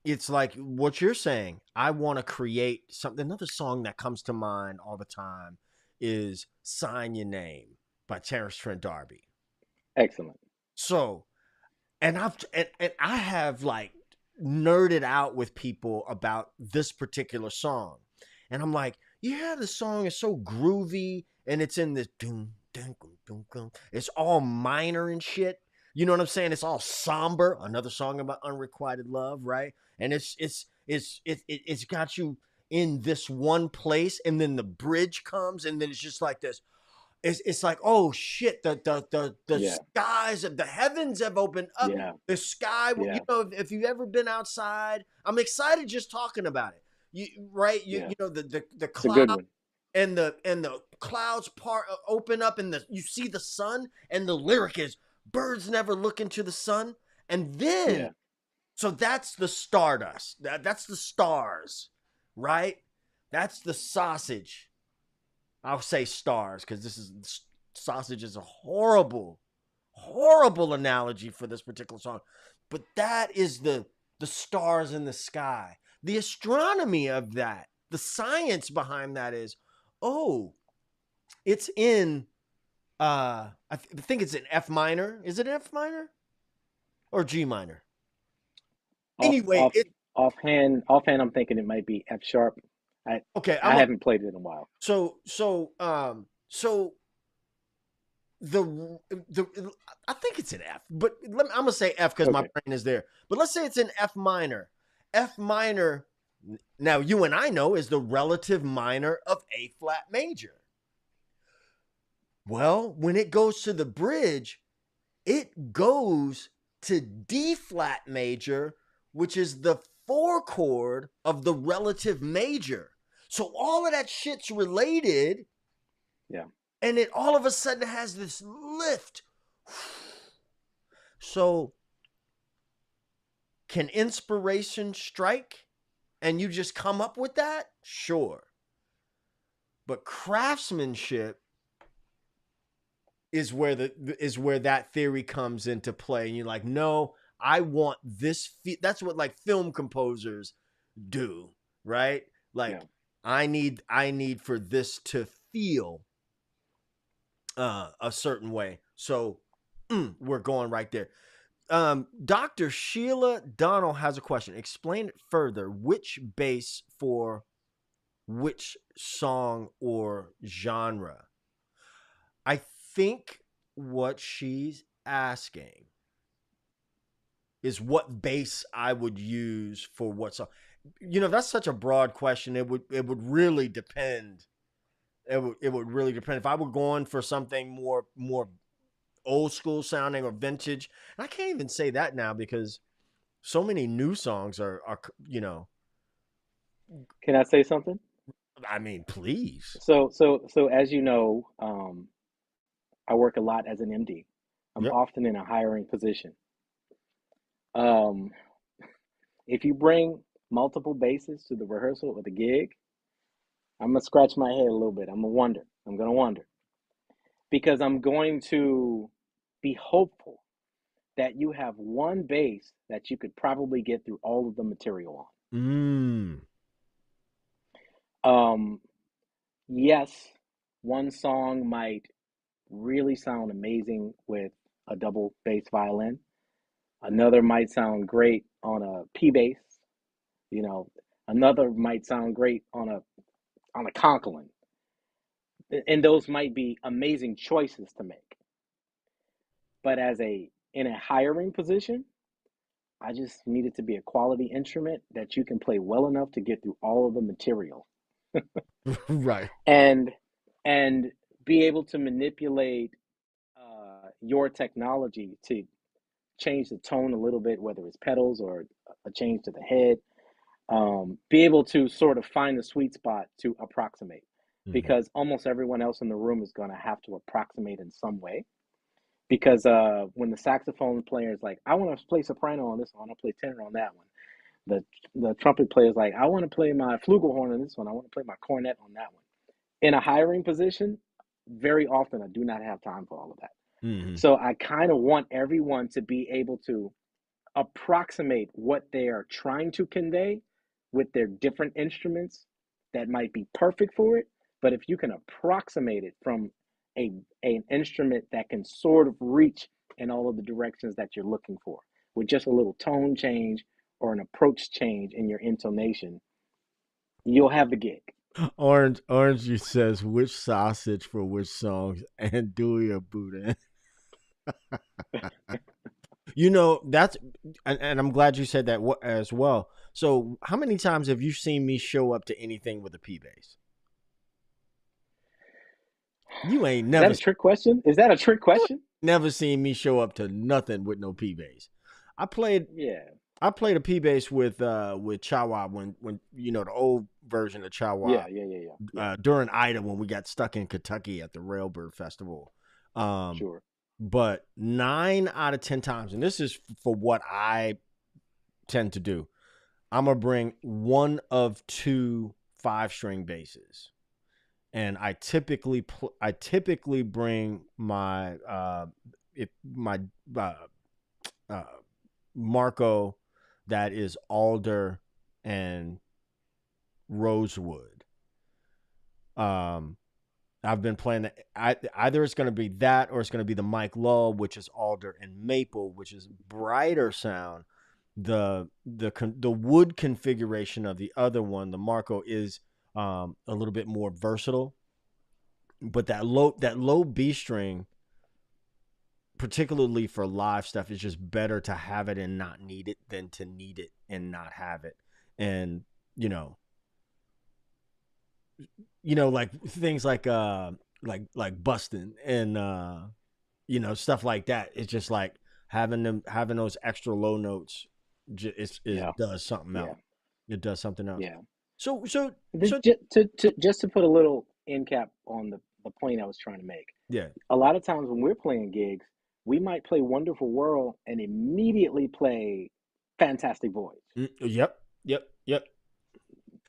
it's like what you're saying. I want to create something. Another song that comes to mind all the time is "Sign Your Name" by Terrence Trent D'Arby. Excellent. So, and I have like nerded out with people about this particular song, and I'm like, yeah, the song is so groovy, and it's in this doom doom doom doom doom. It's all minor and shit. You know what I'm saying? It's all somber. Another song about unrequited love, right? And it's got you in this one place, and then the bridge comes, and then it's just like this. It's like, oh shit, the Yeah. skies of the heavens have opened up. Yeah. The sky, you Yeah. know, if you've ever been outside, I'm excited just talking about it. Yeah. You know, the It's a good cloud one. and the clouds part open up, and you see the sun, and the lyric is birds never look into the sun, and then Yeah. so that's the stardust. That's the stars, right? That's the sausage. I'll say stars because sausage is a horrible, horrible analogy for this particular song. But that is the stars in the sky. The astronomy of that, the science behind that is, oh, it's in I think it's in F minor. Is it F minor or G minor? Off Anyway, off offhand, I'm thinking it might be F sharp. I okay. I haven't played it in a while. So the I think it's an F, but I'm gonna say F because my Okay. brain is there. But let's say it's an F minor. F minor. Now you and I know is the relative minor of A flat major. Well, when it goes to the bridge, it goes to D flat major, which is the 4 chord of the relative major. So all of that shit's related. Yeah. And it all of a sudden has this lift. So, can inspiration strike and you just come up with that? Sure. But craftsmanship is where that theory comes into play, and you're like, no, I want this. That's what like film composers do, right? Like, Yeah. I need for this to feel a certain way. So we're going right there. Dr. Sheila Donnell has a question. Explain it further. Which bass for which song or genre? I think what she's asking is what bass I would use for what song. You know, that's such a broad question. It would really depend. It would really depend. If I were going for something more old school sounding or vintage, and I can't even say that now because so many new songs are you know. Can I say something? I mean, please. So as you know, I work a lot as an MD. I'm Yep. often in a hiring position. Um, if you bring multiple bases to the rehearsal or the gig, I'm gonna scratch my head a little bit. I'm gonna wonder because I'm going to be hopeful that you have one base that you could probably get through all of the material Mm. on. Yes, one song might really sound amazing with a double bass violin. Another might sound great on a P bass, you know. Another might sound great on a concolin. And those might be amazing choices to make. But in a hiring position, I just need it to be a quality instrument that you can play well enough to get through all of the material Right. and and be able to manipulate your technology to change the tone a little bit, whether it's pedals or a change to the head. Be able to sort of find the sweet spot to approximate, Mm-hmm. because almost everyone else in the room is going to have to approximate in some way. Because when the saxophone player is like, I want to play soprano on this one, I want to play tenor on that one, the trumpet player is like, I want to play my flugelhorn on this one. I want to play my cornet on that one. In a hiring position, very often I do not have time for all of that. Mm-hmm. So I kind of want everyone to be able to approximate what they are trying to convey with their different instruments that might be perfect for it. But if you can approximate it from a an instrument that can sort of reach in all of the directions that you're looking for, with just a little tone change or an approach change in your intonation, you'll have the gig. Orange juice says which sausage for which songs and Dewey or Buddha. That's and I'm glad you said that as well. So, how many times have you seen me show up to anything with a P bass? You ain't Is that never a trick question? Is that a trick you question? never seen me show up to nothing with no P bass. I played Yeah. I played a P bass with Chawa when the old version of Chawa Yeah. during Ida when we got stuck in Kentucky at the Railbird Festival. Um, Sure. but 9 out of 10 times, and this is for what I tend to do, I'm gonna bring one of two 5-string basses, and I typically bring my uh, uh, Marco that is alder and rosewood. Um, I've been playing either it's going to be that or it's going to be the Mike Lull, which is alder and maple, which is brighter sound. The wood configuration of the other one, the Marco, is a little bit more versatile, but that low B string, particularly for live stuff, is just better to have it and not need it than to need it and not have it. And you know, like things like busting and stuff like that. It's just like having those extra low notes. Yeah. Does something Yeah. else. It does something else. Yeah. So so This, so just to put a little end cap on the point I was trying to make. yeah. A lot of times when we're playing gigs, we might play Wonderful World and immediately play Fantastic Voyage. Yep.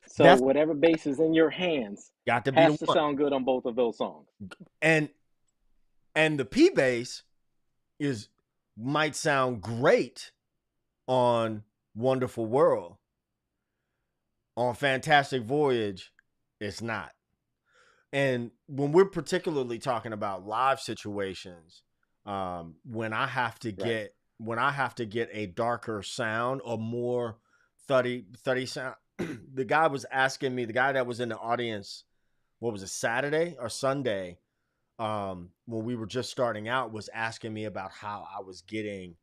So That's whatever bass is in your hands got to be has the to one. sound good on both of those songs. And the P bass is might sound great on Wonderful World. On Fantastic Voyage, it's not. And when we're particularly talking about live situations, when I have to Right. get a darker sound or more thuddy sound, the guy that was in the audience, what was it, Saturday or Sunday, when we were just starting out, was asking me about how I was getting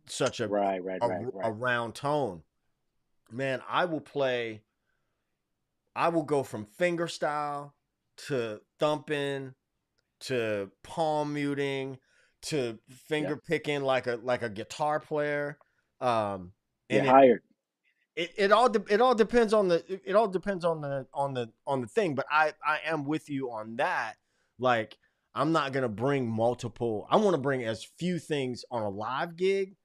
such Right. a round tone. Man, I will go from fingerstyle to thumping to palm muting to Yeah. finger picking like a guitar player. Get And hired. it all depends on the thing, but I am with you on that. Like, I'm not going to bring multiple. I want to bring as few things on a live gig.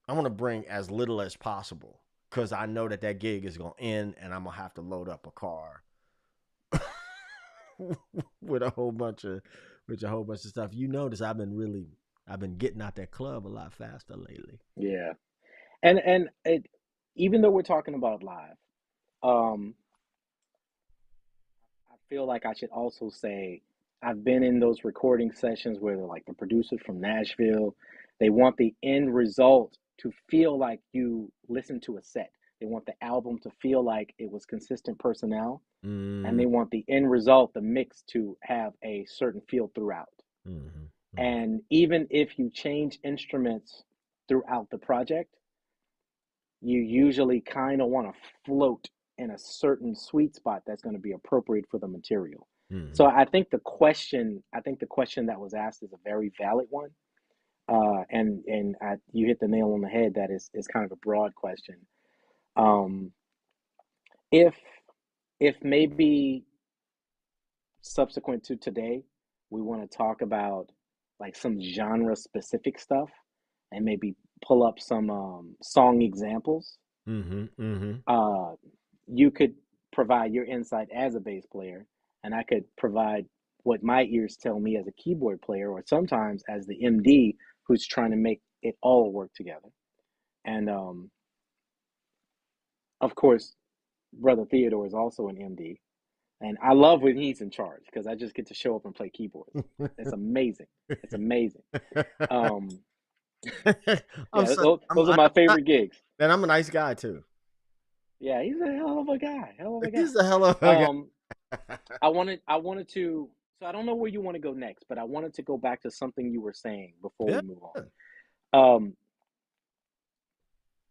I want to bring as little as possible, because I know that gig is going to end and I'm going to have to load up a car with a whole bunch of stuff. You notice I've been getting out that club a lot faster lately. Yeah. And even though we're talking about live, um, I feel like I should also say I've been in those recording sessions where they're like the producers from Nashville, they want the end result to feel like you listen to a set. They want the album to feel like it was consistent personnel, and Mm, they want the end result, the mix, to have a certain feel throughout. mm-hmm, And even if you change instruments throughout the project, you usually kind of want to float in a certain sweet spot that's going to be appropriate for the material. mm-hmm. So I think the question that was asked is a very valid one. You hit the nail on the head. That is kind of a broad question. Um, if maybe subsequent to today, we want to talk about like some genre specific stuff and maybe pull up some song examples. Uh, you could provide your insight as a bass player, and I could provide what my ears tell me as a keyboard player, or sometimes as the MD who's trying to make it all work together. And of course, Brother Theodore is also an MD. And I love when he's in charge because I just get to show up and play keyboards. It's amazing. It's amazing. Um, I'm yeah, such. those are my favorite gigs. And I'm a nice guy too. Yeah, he's a hell of a guy. Hell of a guy. He's a hell of a guy. I wanted to. So I don't know where you want to go next, but I wanted to go back to something you were saying before Yeah. we move on.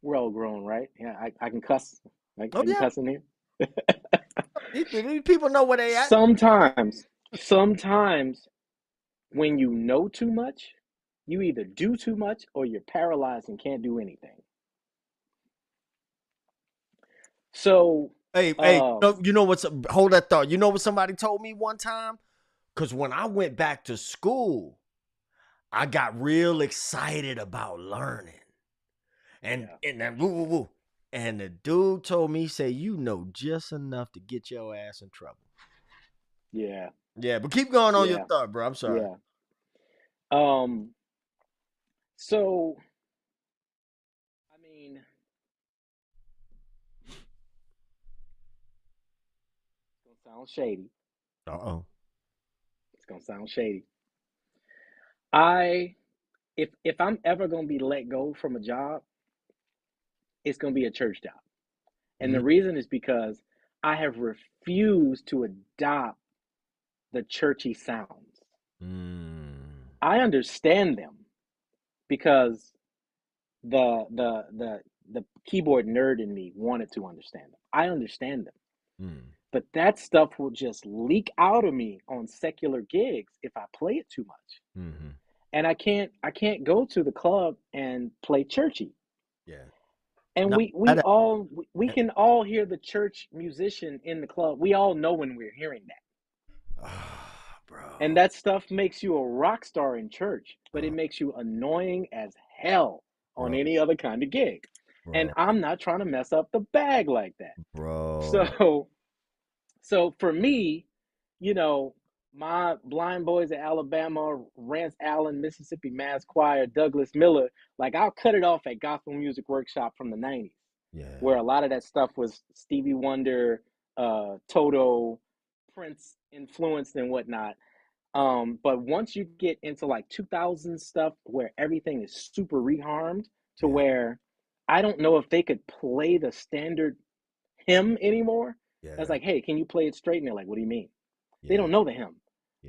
We're all grown, right? Yeah, I can cuss. I Oh can yeah. cuss in here. These people know where they at. Sometimes when you know too much, you either do too much or you're paralyzed and can't do anything. So, Hey, you know what's? Hold that thought. You know what somebody told me one time? Because when I went back to school, I got real excited about learning, and then woo woo woo. And the dude told me, say, you know just enough to get your ass in trouble. yeah, But keep going on your yeah, thought, bro. I'm sorry. yeah. So I mean, it's gonna sound shady. Uh-oh. It's gonna sound shady. I if I'm ever gonna be let go from a job, it's gonna be a church job. And the reason is because I have refused to adopt the churchy sounds. I understand them because the keyboard nerd in me wanted to understand them. I understand them. But that stuff will just leak out of me on secular gigs if I play it too much. And I can't go to the club and play churchy. Yeah. And No, we can all hear the church musician in the club. We all know when we're hearing that. Bro. And that stuff makes you a rock star in church, but it makes you annoying as hell on any other kind of gig. And I'm not trying to mess up the bag like that. Bro. So for me, you know, my Blind Boys of Alabama, Rance Allen, Mississippi Mass Choir, Douglas Miller, like I'll cut it off at Gospel Music Workshop from the 90s. Yeah. Where a lot of that stuff was Stevie Wonder, Toto, Prince influenced and whatnot. But once you get into like 2000 stuff where everything is super reharmed to where I don't know if they could play the standard hymn anymore. That's like, hey, can you play it straight? And they're like, what do you mean? They don't know the hymn.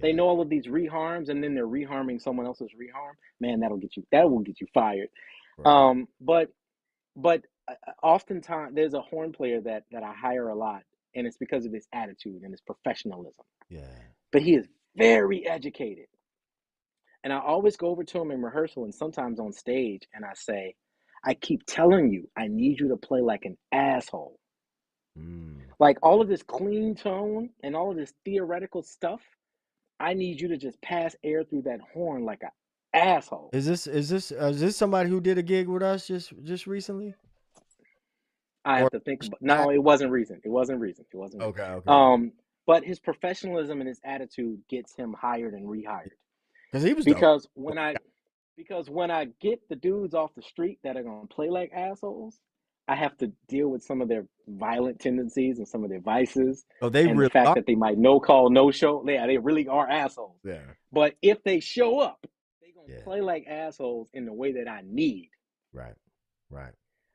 They know all of these reharms, and then they're reharming someone else's reharm. Man, that will get you fired. But oftentimes there's a horn player that I hire a lot, and it's because of his attitude and his professionalism. Yeah. But he is very educated. And I always go over to him in rehearsal and sometimes on stage, and I say, I keep telling you, I need you to play like an asshole. Like all of this clean tone and all of this theoretical stuff, I need you to just pass air through that horn like an asshole. Is this somebody who did a gig with us just recently? I have to think about. No, it wasn't recent. It wasn't recent. Okay. But his professionalism and his attitude gets him hired and rehired. Because he was because when I get the dudes off the street that are gonna play like assholes, I have to deal with some of their violent tendencies and some of their vices. Oh, they and really the fact are? that they might no call, no show. Yeah, they really are assholes. Yeah. But if they show up, they're gonna play like assholes in the way that I need. Right.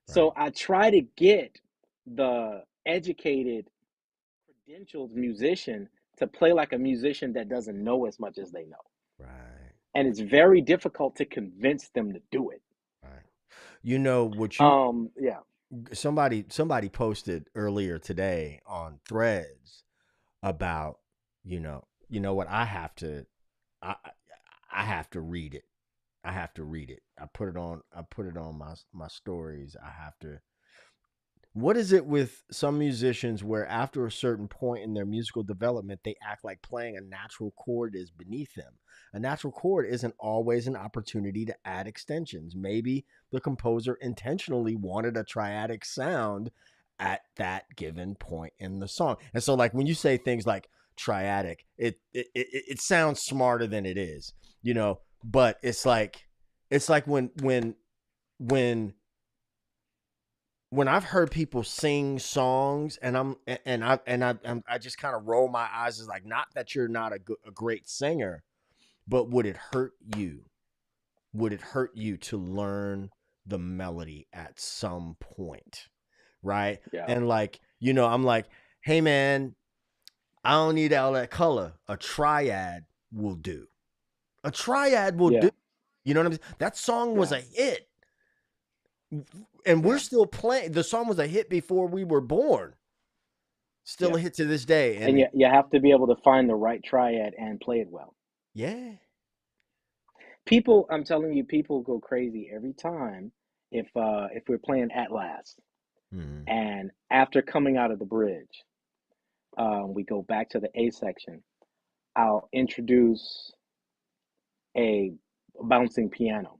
So I try to get the educated, credentialed musician to play like a musician that doesn't know as much as they know. Right. And it's very difficult to convince them to do it. Right. You know what you yeah. Somebody posted earlier today on Threads about, you know what, I have to read it. I have to read it. I put it on my stories. I have to What is it with some musicians where after a certain point in their musical development, they act like playing a natural chord is beneath them? A natural chord isn't always an opportunity to add extensions. Maybe the composer intentionally wanted a triadic sound at that given point in the song. And so like when you say things like triadic, it sounds smarter than it is, but it's like when when I've heard people sing songs and I just kind of roll my eyes as like, not that you're not a great singer, but would it hurt you? Would it hurt you to learn the melody at some point? Right. Yeah. And like, I'm like, hey man, I don't need all that color. A triad will do. A triad will Yeah. do. You know what I'm saying? That song was Yeah. a hit. And we're Yeah. still playing. The song was a hit before we were born. Still Yeah. a hit to this day. And And you have to be able to find the right triad and play it well. yeah. People, I'm telling you, people go crazy every time if we're playing At Last, Mhm. and after coming out of the bridge, we go back to the A section. I'll introduce a bouncing piano,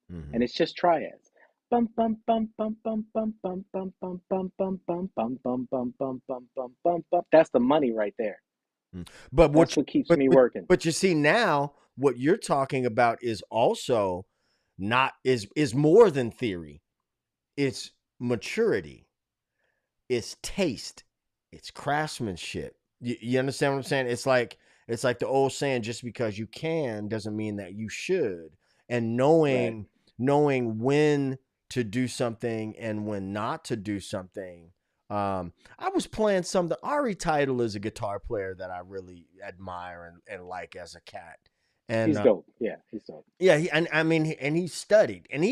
and Mhm. it's just triads. Bum bum bum bum bum bum bum bum bum bum bum bum bum bum bum bum bum bum bum bum. That's the money right there. But That's what keeps me working. but you see now what you're talking about is also not is more than theory. It's maturity. It's taste. It's craftsmanship. You understand what I'm saying? It's like the old saying, just because you can doesn't mean that you should. And Right. knowing when to do something and when not to do something. I was playing something. Ari Title is a guitar player that I really admire and like as a cat. And He's dope. Yeah, he's dope. yeah, and I mean, and he studied, and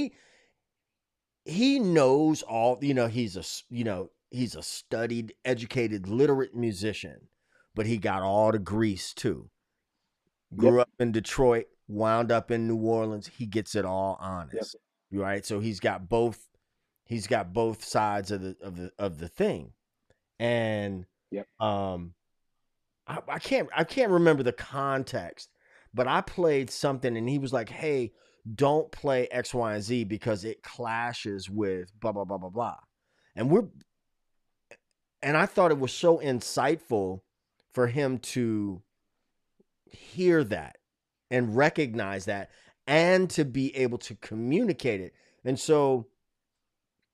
he knows all. He's a studied, educated, literate musician, but he got all the grease too. Yep. Grew up in Detroit, wound up in New Orleans. He gets it all Yep. honest, right? So he's got both. He's got both sides of the thing, and Yep. I can't remember the context, but I played something and he was like, "Hey, don't play X, Y, and Z because it clashes with blah blah blah blah blah." And I thought it was so insightful for him to hear that and recognize that and to be able to communicate it. And so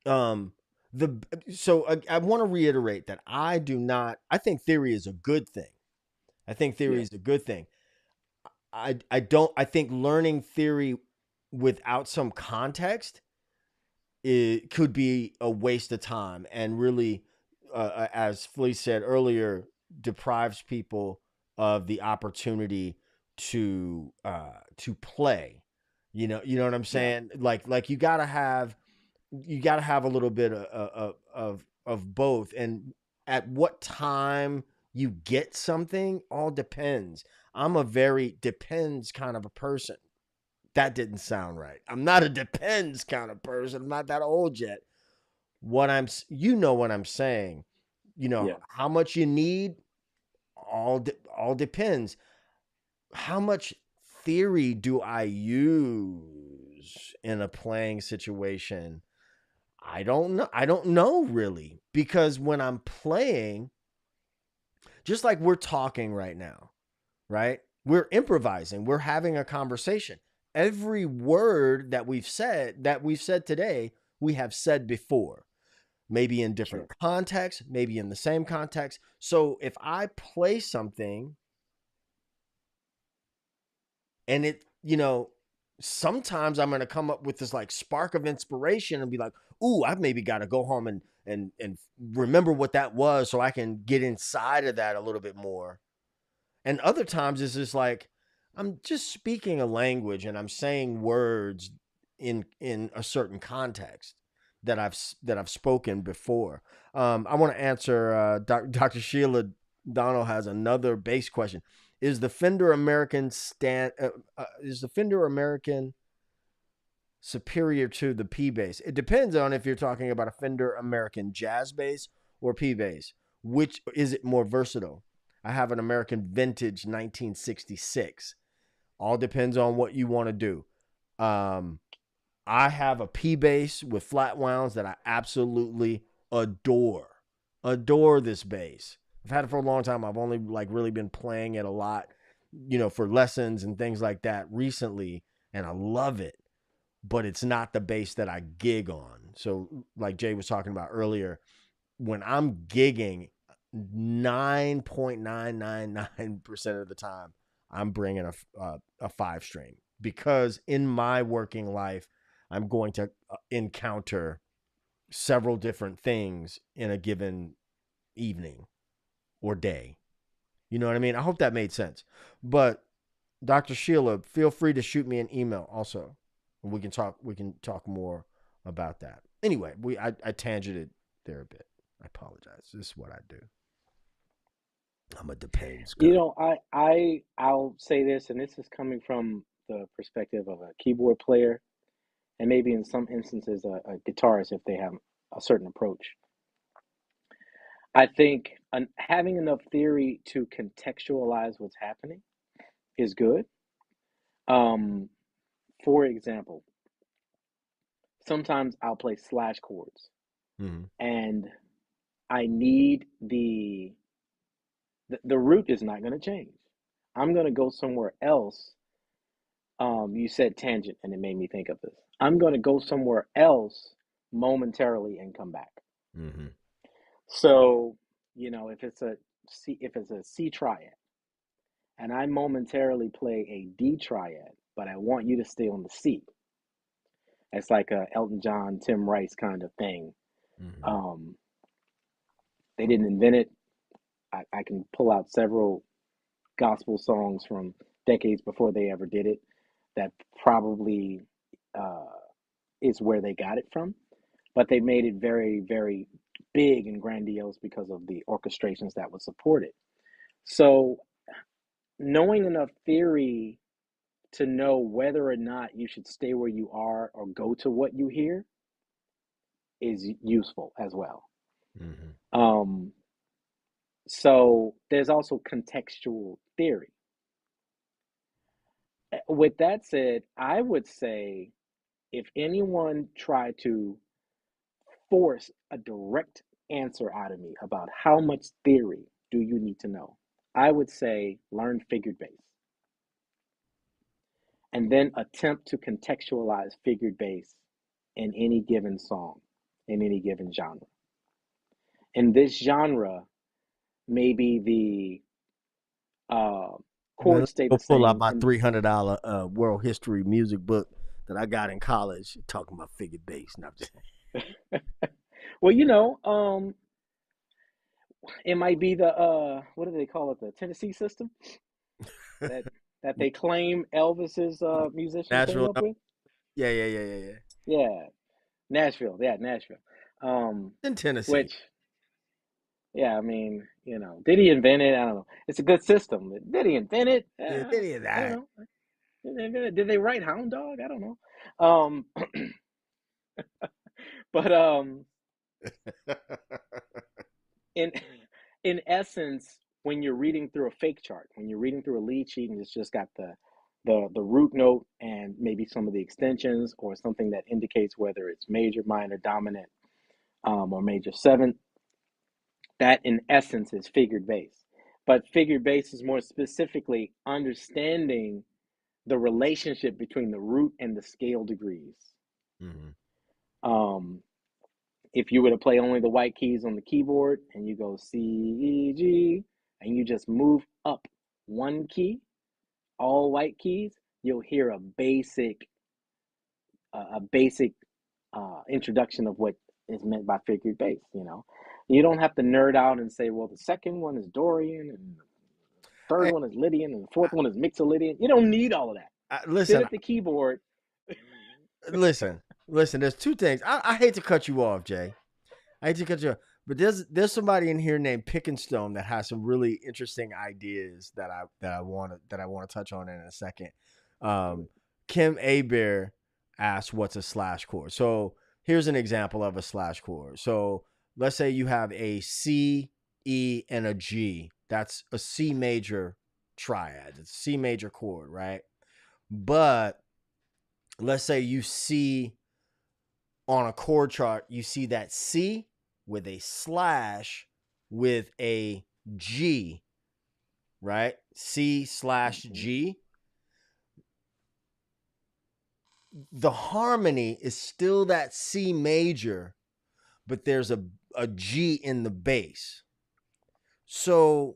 um I want to reiterate that I think theory is a good thing. I think theory Yeah. is a good thing. I think learning theory without some context, it could be a waste of time and really, as Flea said earlier, deprives people of the opportunity to play. You know what I'm Yeah. saying? Like you gotta have a little bit of both, and at what time you get something all depends. I'm a very depends kind of a person. That didn't sound right. I'm not a depends kind of person. I'm not that old yet. You know what I'm saying. Yeah. How much you need all depends. How much theory do I use in a playing situation? I don't know. I don't know really, because when I'm playing, just like we're talking right now, right? We're improvising. We're having a conversation. Every word that we've said today, we have said before, maybe in different Sure. contexts, maybe in the same context. So if I play something and sometimes I'm going to come up with this like spark of inspiration and be like, "Ooh, I've maybe got to go home and remember what that was so I can get inside of that a little bit more." And other times it's just like I'm just speaking a language and I'm saying words in a certain context that I've spoken before. I want to answer Dr. Sheila Donald has another base question. Is the Fender American superior to the P bass. It depends on if you're talking about a Fender American Jazz bass or P bass. Which is it more versatile? I have an American Vintage 1966. All depends on what you want to do. I have a P bass with flat wounds that I absolutely adore. Adore this bass. I've had it for a long time. I've only really been playing it a lot, for lessons and things like that recently, and I love it. But it's not the bass that I gig on. So like Jay was talking about earlier, when I'm gigging, 9.999% of the time, I'm bringing a 5-string, because in my working life, I'm going to encounter several different things in a given evening or day. You know what I mean? I hope that made sense. But Dr. Sheila, feel free to shoot me an email also. We can talk more about that. Anyway, I tangented there a bit. I apologize. This is what I do. I'm a depends guy. I'll say this, and this is coming from the perspective of a keyboard player, and maybe in some instances a guitarist if they have a certain approach. I think having enough theory to contextualize what's happening is good. For example, sometimes I'll play slash chords, and I need the root is not going to change. I'm going to go somewhere else. You said tangent, and it made me think of this. I'm going to go somewhere else momentarily and come back. So, if it's a C triad, and I momentarily play a D triad, but I want you to stay on the C. It's like a Elton John, Tim Rice kind of thing. They didn't invent it. I can pull out several gospel songs from decades before they ever did it that probably is where they got it from. But they made it very, very big and grandiose because of the orchestrations that would support it. So knowing enough theory to know whether or not you should stay where you are or go to what you hear is useful as well. So there's also contextual theory. With that said, I would say if anyone tried to force a direct answer out of me about how much theory do you need to know, I would say learn figured bass. And then attempt to contextualize figured bass in any given song, in any given genre. In this genre, maybe the chords stay the same. Pull out my $300 world history music book that I got in college, talking about figured bass. Well, it might be the what do they call it? The Tennessee system that they claim Elvis's musicians came up with. Yeah. Yeah, Nashville. Yeah, Nashville. In Tennessee. Which, yeah, I mean, did he invent it? I don't know. It's a good system. Did he invent it? Yeah, did he invent it? I don't know. Did they write Hound Dog? I don't know. But in essence, when you're reading through a fake chart, when you're reading through a lead sheet and it's just got the root note and maybe some of the extensions or something that indicates whether it's major, minor, dominant, or major seventh, that in essence is figured bass. But figured bass is more specifically understanding the relationship between the root and the scale degrees. If you were to play only the white keys on the keyboard and you go C, E, G, and you just move up one key, all white keys, you'll hear a basic introduction of what is meant by figured bass. You don't have to nerd out and say, well, the second one is Dorian and the third one is Lydian and the fourth one is Mixolydian. You don't need all of that. Listen, sit at the keyboard. listen. There's two things. I hate to cut you off, Jay. I hate to cut you off, but there's somebody in here named Pickenstone that has some really interesting ideas that I want to touch on in a second. Kim Aber asks what's a slash chord. So here's an example of a slash chord. So let's say you have a C, E, and a G. That's a C major triad. It's a C major chord, right? But let's say you see on a chord chart, you see that C with a slash with a G, right? C/G. The harmony is still that C major, but there's a G in the bass. So,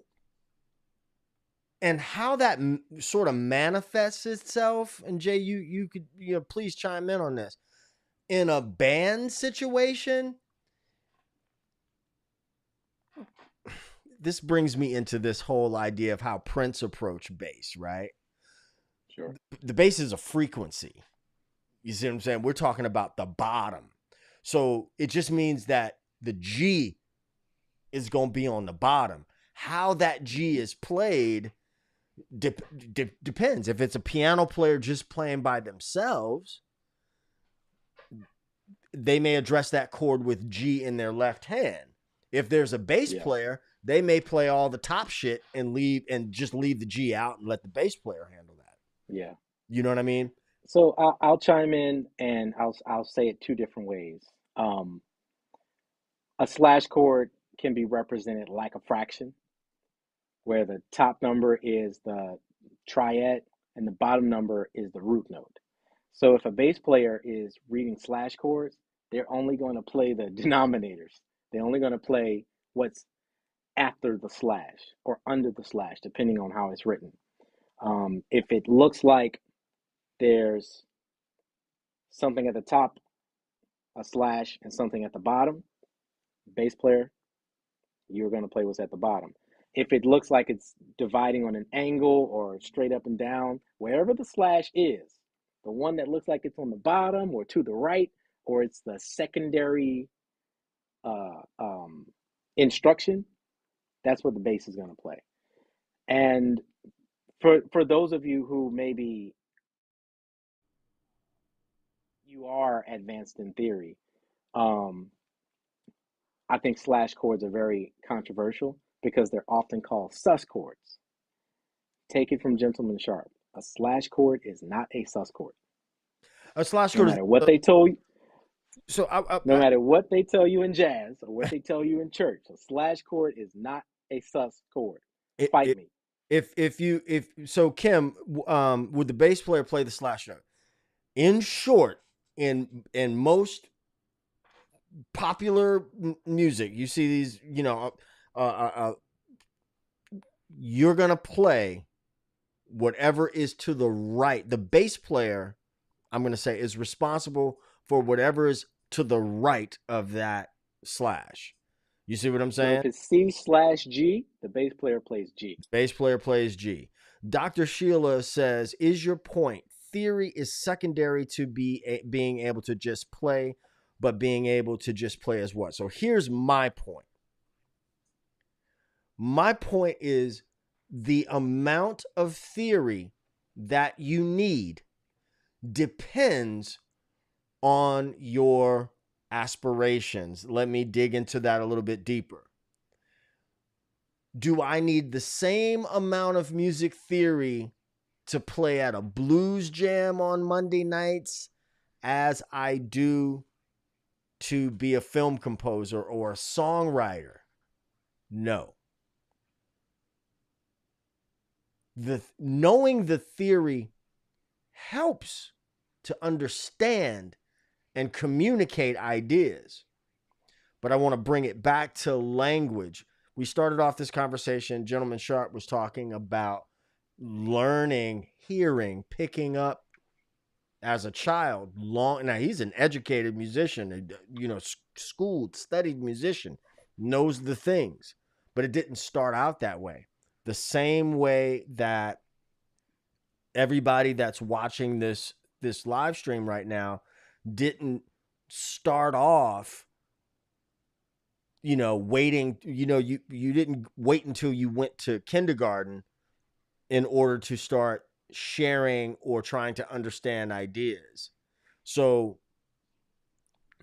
and how that sort of manifests itself, and Jay, you could please chime in on this. In a band situation, this brings me into this whole idea of how Prince approached bass, right? Sure. The bass is a frequency. You see what I'm saying? We're talking about the bottom. So it just means that the G is going to be on the bottom. How that G is played depends. If it's a piano player just playing by themselves, they may address that chord with G in their left hand. If there's a bass player, they may play all the top shit and just leave the G out and let the bass player handle that. Yeah. You know what I mean? So I'll chime in and I'll say it two different ways. A slash chord can be represented like a fraction, where the top number is the triad and the bottom number is the root note. So if a bass player is reading slash chords, they're only going to play the denominators. They're only going to play what's after the slash or under the slash, depending on how it's written. If it looks like there's something at the top, a slash, and something at the bottom, bass player, you're going to play what's at the bottom. If it looks like it's dividing on an angle or straight up and down, wherever the slash is, the one that looks like it's on the bottom or to the right, or it's the secondary instruction, that's what the bass is going to play. And for those of you who maybe you are advanced in theory, I think slash chords are very controversial because they're often called sus chords. Take it from Jentlman Sharpe. A slash chord is not a sus chord. A slash No chord matter what they told you. So no matter what they tell you in jazz or what they tell you in church, a slash chord is not a sus chord. Fight me. So Kim, would the bass player play the slash note? In short, in most popular music, you see these, you're gonna play whatever is to the right. The bass player, I'm gonna say, is responsible for whatever is to the right of that slash. You see what I'm saying? So if it's C/G, the bass player plays G. Bass player plays G. Dr. Sheila says, is your point theory is secondary to being able to just play, but being able to just play as what? So here's my point. My point is the amount of theory that you need depends on your aspirations. Let me dig into that a little bit deeper. Do I need the same amount of music theory to play at a blues jam on Monday nights as I do to be a film composer or a songwriter? No. Knowing the theory helps to understand and communicate ideas. But I want to bring it back to language. We started off this conversation, Jentlman Sharpe was talking about learning, hearing, picking up as a child. Now he's an educated musician, schooled, studied musician, knows the things, but it didn't start out that way. The same way that everybody that's watching this live stream right now didn't start off waiting, you didn't wait until you went to kindergarten in order to start sharing or trying to understand ideas. So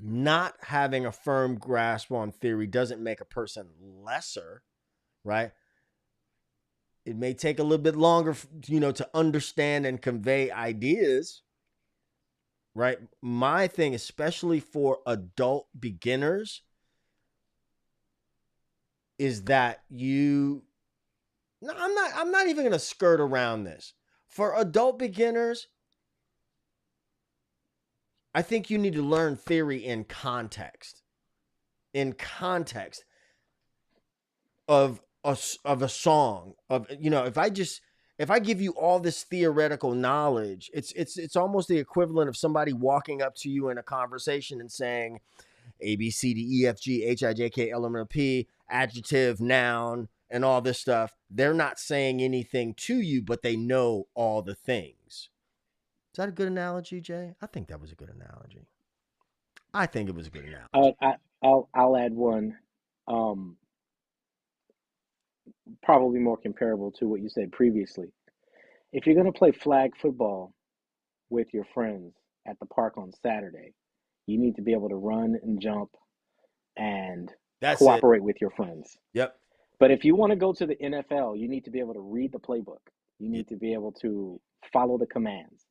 not having a firm grasp on theory doesn't make a person lesser, right? It may take a little bit longer, to understand and convey ideas, right? My thing, especially for adult beginners, is that no, I'm not even going to skirt around this. For adult beginners, I think you need to learn theory in context. In context of a song, of if I give you all this theoretical knowledge, it's almost the equivalent of somebody walking up to you in a conversation and saying A B C D E F G H I J K L M N P, adjective, noun, and all this stuff. They're not saying anything to you, but they know all the things. Is that a good analogy, Jay? I think that was a good analogy. I think it was a good analogy. I'll add one, um, probably more comparable to what you said previously. If you're going to play flag football with your friends at the park on Saturday, you need to be able to run and jump and That's it. cooperate with your friends. Yep. But if you want to go to the NFL, you need to be able to read the playbook. You Yeah. need to be able to follow the commands.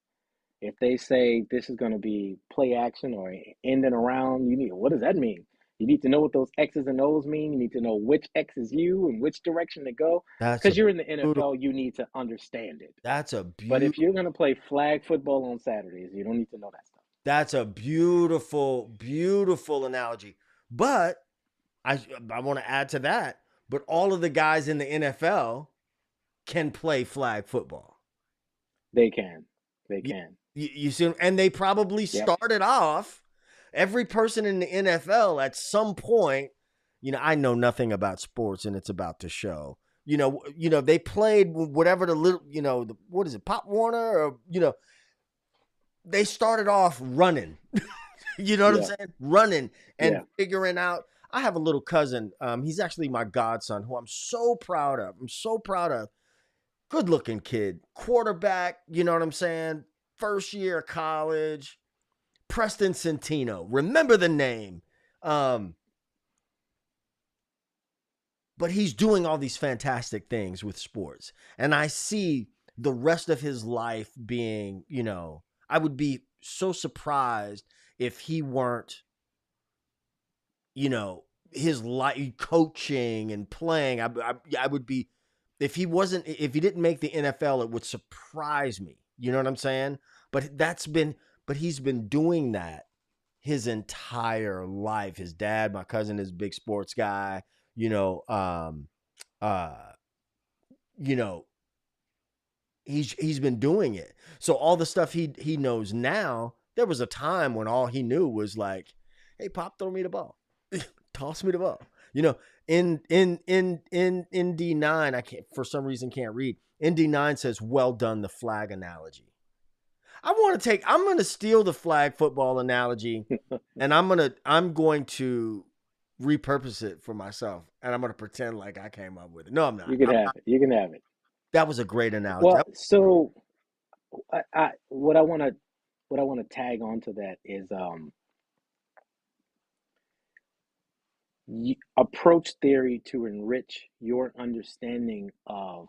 If they say this is going to be play action or end and around, what does that mean? You need to know what those X's and O's mean. You need to know which X is you and which direction to go. That's a Because you're in the beautiful. NFL, you need to understand it. That's a But if beautiful. you're going to play flag football on Saturdays, you don't need to know that stuff. That's a beautiful, beautiful analogy. But I want to add to that. But all of the guys in the NFL can play flag football. They can. They You, can. you see, and they probably Yep. started off. Every person in the NFL at some point, I know nothing about sports, and it's about to show. They played whatever the little, what is it, Pop Warner, or they started off running. You know what I'm Yeah. saying? Running and Yeah. figuring out. I have a little cousin. He's actually my godson, who I'm so proud of. Good looking kid, quarterback. You know what I'm saying? First year of college. Preston Centino. Remember the name. But he's doing all these fantastic things with sports. And I see the rest of his life being, I would be so surprised if he weren't, his life coaching and playing. I would be, if he didn't make the NFL, it would surprise me. You know what I'm saying? But he's been doing that his entire life. His dad, my cousin, is a big sports guy. You know, uh, you know, he's been doing it. So all the stuff he knows now, there was a time when all he knew was like, "Hey, Pop, throw me the ball, toss me the ball." In D9, I can't, for some reason can't read. In D9 says, "Well done," the flag analogy. I'm going to steal the flag football analogy, and I'm going to repurpose it for myself, and I'm going to pretend like I came up with it. No, I'm not. You can have it. You can have it. That was a great analogy. Well, so what I want to tag onto that is, approach theory to enrich your understanding of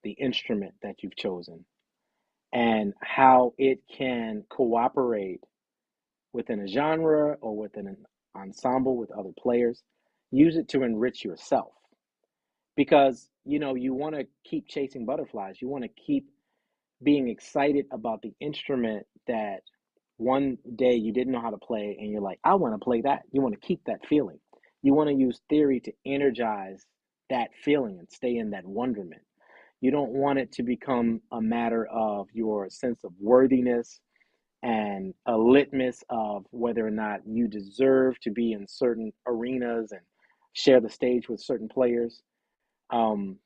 the instrument that you've chosen and how it can cooperate within a genre or within an ensemble with other players. Use it to enrich yourself because you want to keep chasing butterflies. You want to keep being excited about the instrument that one day you didn't know how to play and you're like, I want to play that. You want to keep that feeling. You want to use theory to energize that feeling and stay in that wonderment. You don't want it to become a matter of your sense of worthiness and a litmus of whether or not you deserve to be in certain arenas and share the stage with certain players. Um,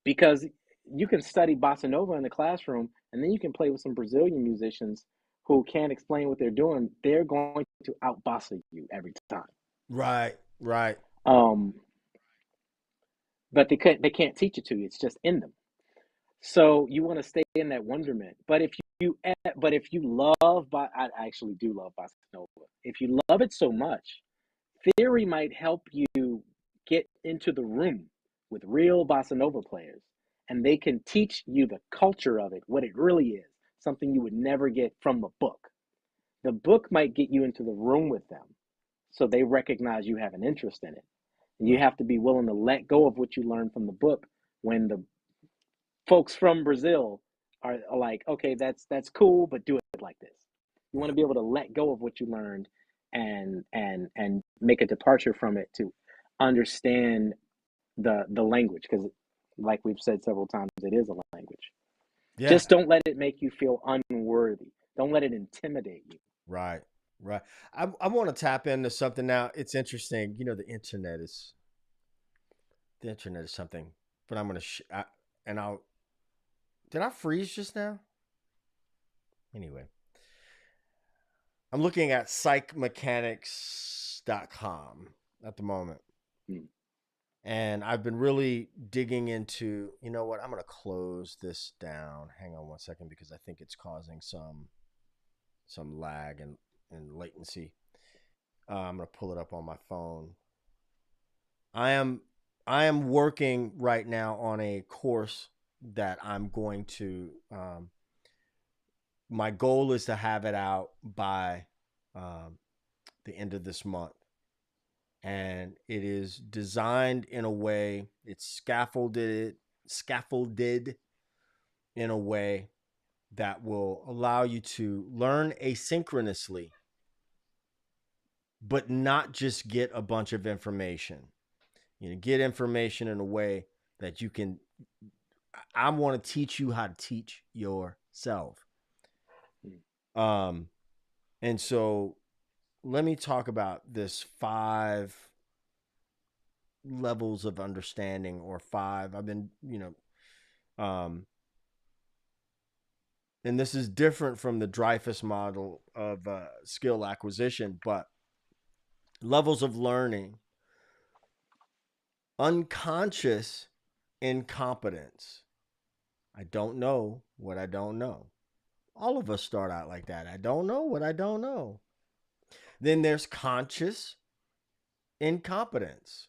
because you can study bossa nova in the classroom and then you can play with some Brazilian musicians who can't explain what they're doing. They're going to out bossa you every time. Right, right. Um, but they can't teach it to you. It's just in them. So you want to stay in that wonderment. But if if you love, I actually do love bossa nova. If you love it so much, theory might help you get into the room with real bossa nova players, and they can teach you the culture of it, what it really is, something you would never get from a book. The book might get you into the room with them, so they recognize you have an interest in it. And you Right. have to be willing to let go of what you learned from the book when the folks from Brazil are like, okay, that's cool, but do it like this. You want to Right. be able to let go of what you learned and make a departure from it to understand the language, because like we've said several times, it is a language. Yeah. Just don't let it make you feel unworthy. Don't let it intimidate you. Right. Right. I want to tap into something now. It's interesting. You know, the internet is something, but I'm going to, and I'll, did I freeze just now? Anyway, I'm looking at psychmechanics.com at the moment. Hmm. And I've been really digging into, you know what? I'm going to close this down. Hang on one second, because I think it's causing some lag and latency. I'm going to pull it up on my phone. I am working right now on a course that I'm going to my goal is to have it out by the end of this month. And it is designed in a way, it's scaffolded in a way that will allow you to learn asynchronously, but not just get a bunch of information. You know, get information in a way that you can. I want to teach you how to teach yourself. And so let me talk about this 5 levels of understanding, or 5. I've been, and this is different from the Dreyfus model of skill acquisition, but levels of learning: unconscious incompetence. I don't know what I don't know. All of us start out like that. I don't know what I don't know. Then there's conscious incompetence.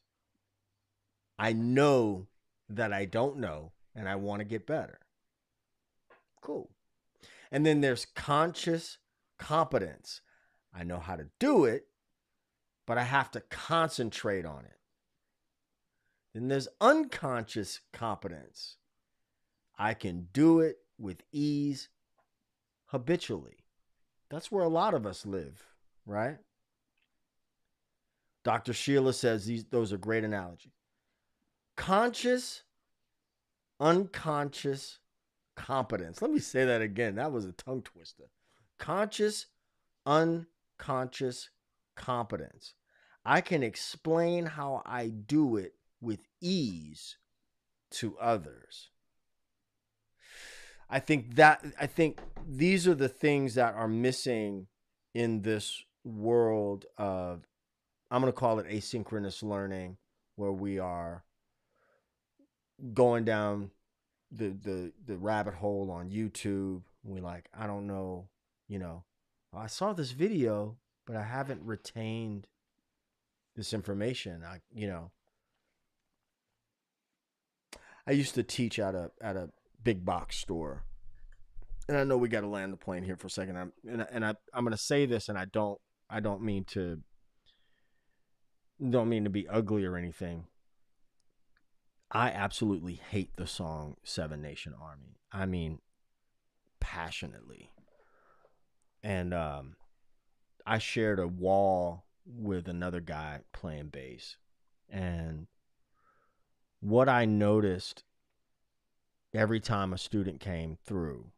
I know that I don't know and I want to get better. Cool. And then there's conscious competence. I know how to do it, but I have to concentrate on it. Then there's unconscious competence. I can do it with ease habitually. That's where a lot of us live, right? Dr. Sheila says those are great analogies. Conscious, unconscious competence. Let me say that again. That was a tongue twister. Conscious, unconscious competence. I can explain how I do it with ease to others. I think these are the things that are missing in this world of, I'm going to call it asynchronous learning, where we are going down the rabbit hole on YouTube. We like, I don't know, I saw this video, but I haven't retained this information. I used to teach at a big box store, and I know we got to land the plane here for a second. I'm going to say this, and I don't mean to be ugly or anything. I absolutely hate the song Seven Nation Army. I mean, passionately. And I shared a wall with another guy playing bass. And what I noticed every time a student came through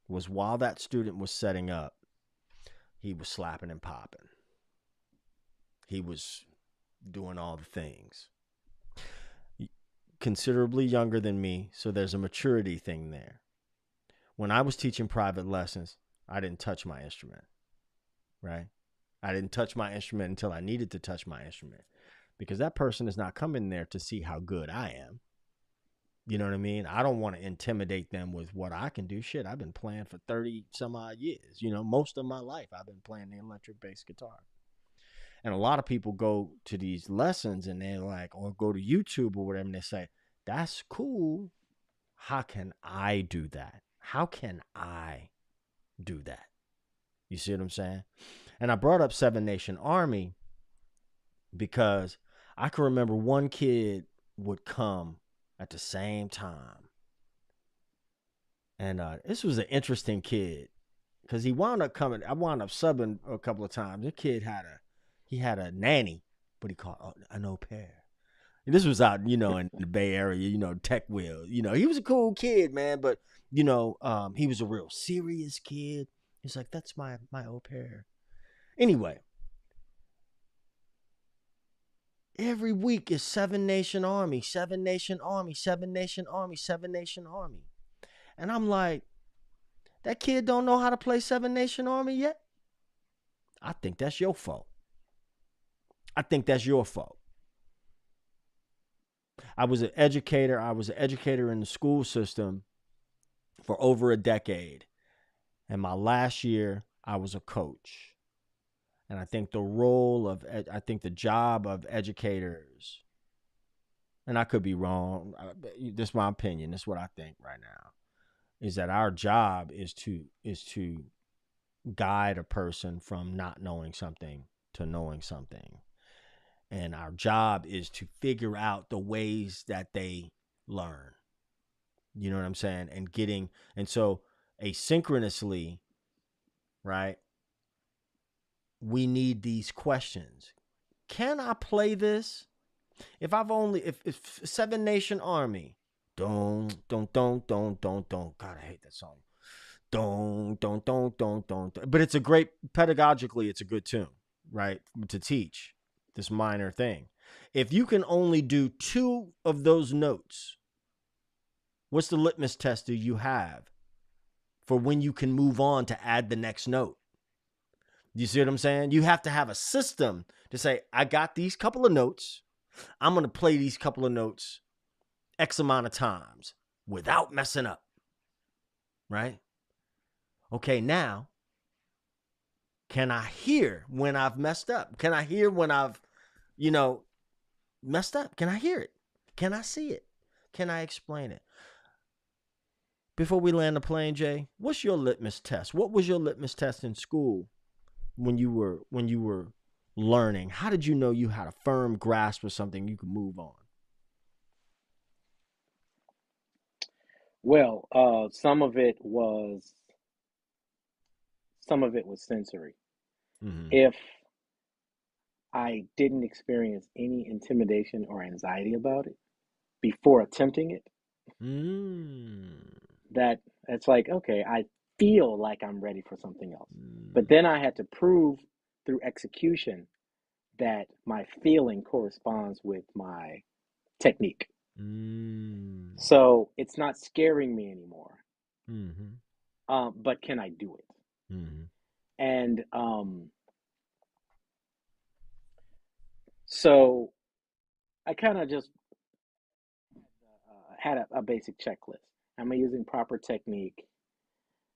was, while that student was setting up, he was slapping and popping. He was doing all the things. Considerably younger than me, so there's a maturity thing there. When I was teaching private lessons, I didn't touch my instrument, right? I didn't touch my instrument until I needed to touch my instrument, because that person is not coming there to see how good I am. You know what I mean? I don't want to intimidate them with what I can do. Shit, I've been playing for 30 some odd years. You know, most of my life I've been playing the electric bass guitar. And a lot of people go to these lessons and they're like, or go to YouTube or whatever, and they say, that's cool. How can I do that? How can I do that? You see what I'm saying? And I brought up Seven Nation Army because I can remember one kid would come at the same time. And this was an interesting kid because he wound up coming. I wound up subbing a couple of times. The kid had a nanny, but he called an au pair. And this was out, you know, in the Bay Area, you know, Techville. You know, he was a cool kid, man, but you know, he was a real serious kid. He's like, that's my au pair. Anyway, every week is Seven Nation Army, Seven Nation Army, Seven Nation Army, Seven Nation Army. And I'm like, that kid don't know how to play Seven Nation Army yet? I think that's your fault. I think that's your fault. I was an educator. I was an educator in the school system for over a decade. And my last year, I was a coach. And I think the job of educators, and I could be wrong, this is my opinion, this is what I think right now, is that our job is to guide a person from not knowing something to knowing something. And our job is to figure out the ways that they learn. You know what I'm saying? And so asynchronously, right? We need these questions. Can I play this? If Seven Nation Army, don't. God, I hate that song. Don't. But it's a great, pedagogically, it's a good tune, right? To teach this minor thing. If you can only do 2 of those notes, what's the litmus test do you have for when you can move on to add the next note? You see what I'm saying? You have to have a system to say, I got these couple of notes. I'm going to play these couple of notes X amount of times without messing up. Right? Okay, now, can I hear when I've messed up? Can I hear when I've, messed up? Can I hear it? Can I see it? Can I explain it? Before we land the plane, Jay, what's your litmus test? What was your litmus test in school when you were learning? How did you know you had a firm grasp of something you could move on? Well, some of it was sensory. Mm-hmm. If I didn't experience any intimidation or anxiety about it before attempting it, that's like, okay, I feel like I'm ready for something else. But then I had to prove through execution that my feeling corresponds with my technique. So it's not scaring me anymore. But can I do it? And so I kind of just had a basic checklist. Am I using proper technique?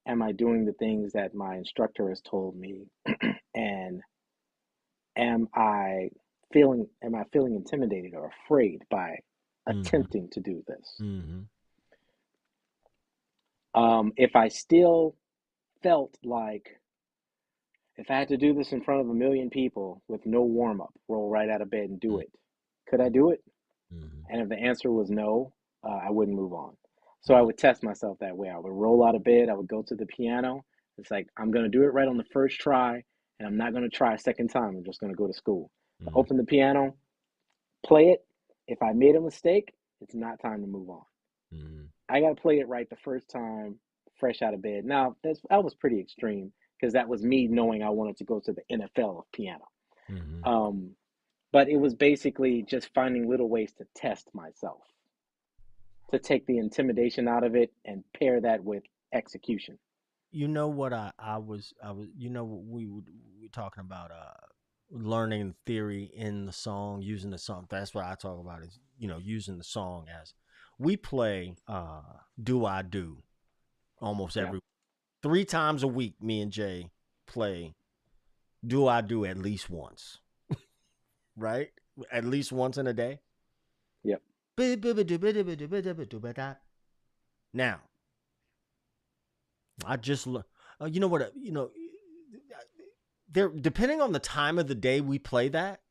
Am I doing the things that my instructor has told me? And am I feeling intimidated or afraid by attempting to do this? If I still felt like if I had to do this in front of a million people with no warm up, roll right out of bed and do it, could I do it? And if the answer was no, I wouldn't move on. So I would test myself that way. I would roll out of bed. I would go to the piano. It's like, I'm going to do it right on the first try, and I'm not going to try a second time. I'm just going to go to school. Open the piano, play it. If I made a mistake, it's not time to move on. I got to play it right the first time, fresh out of bed. Now, that was pretty extreme because that was me knowing I wanted to go to the NFL of piano. But it was basically just finding little ways to test myself, to take the intimidation out of it and pair that with execution. You know what I was you know what we were talking about learning theory in the song, using the song. That's what I talk about is, using the song as we play Do I Do almost Yeah. every 3 times a week. Me and Jay play Do I Do at least once, right? At least once in a day. Yep. Now, I just you know what? There, depending on the time of the day we play that,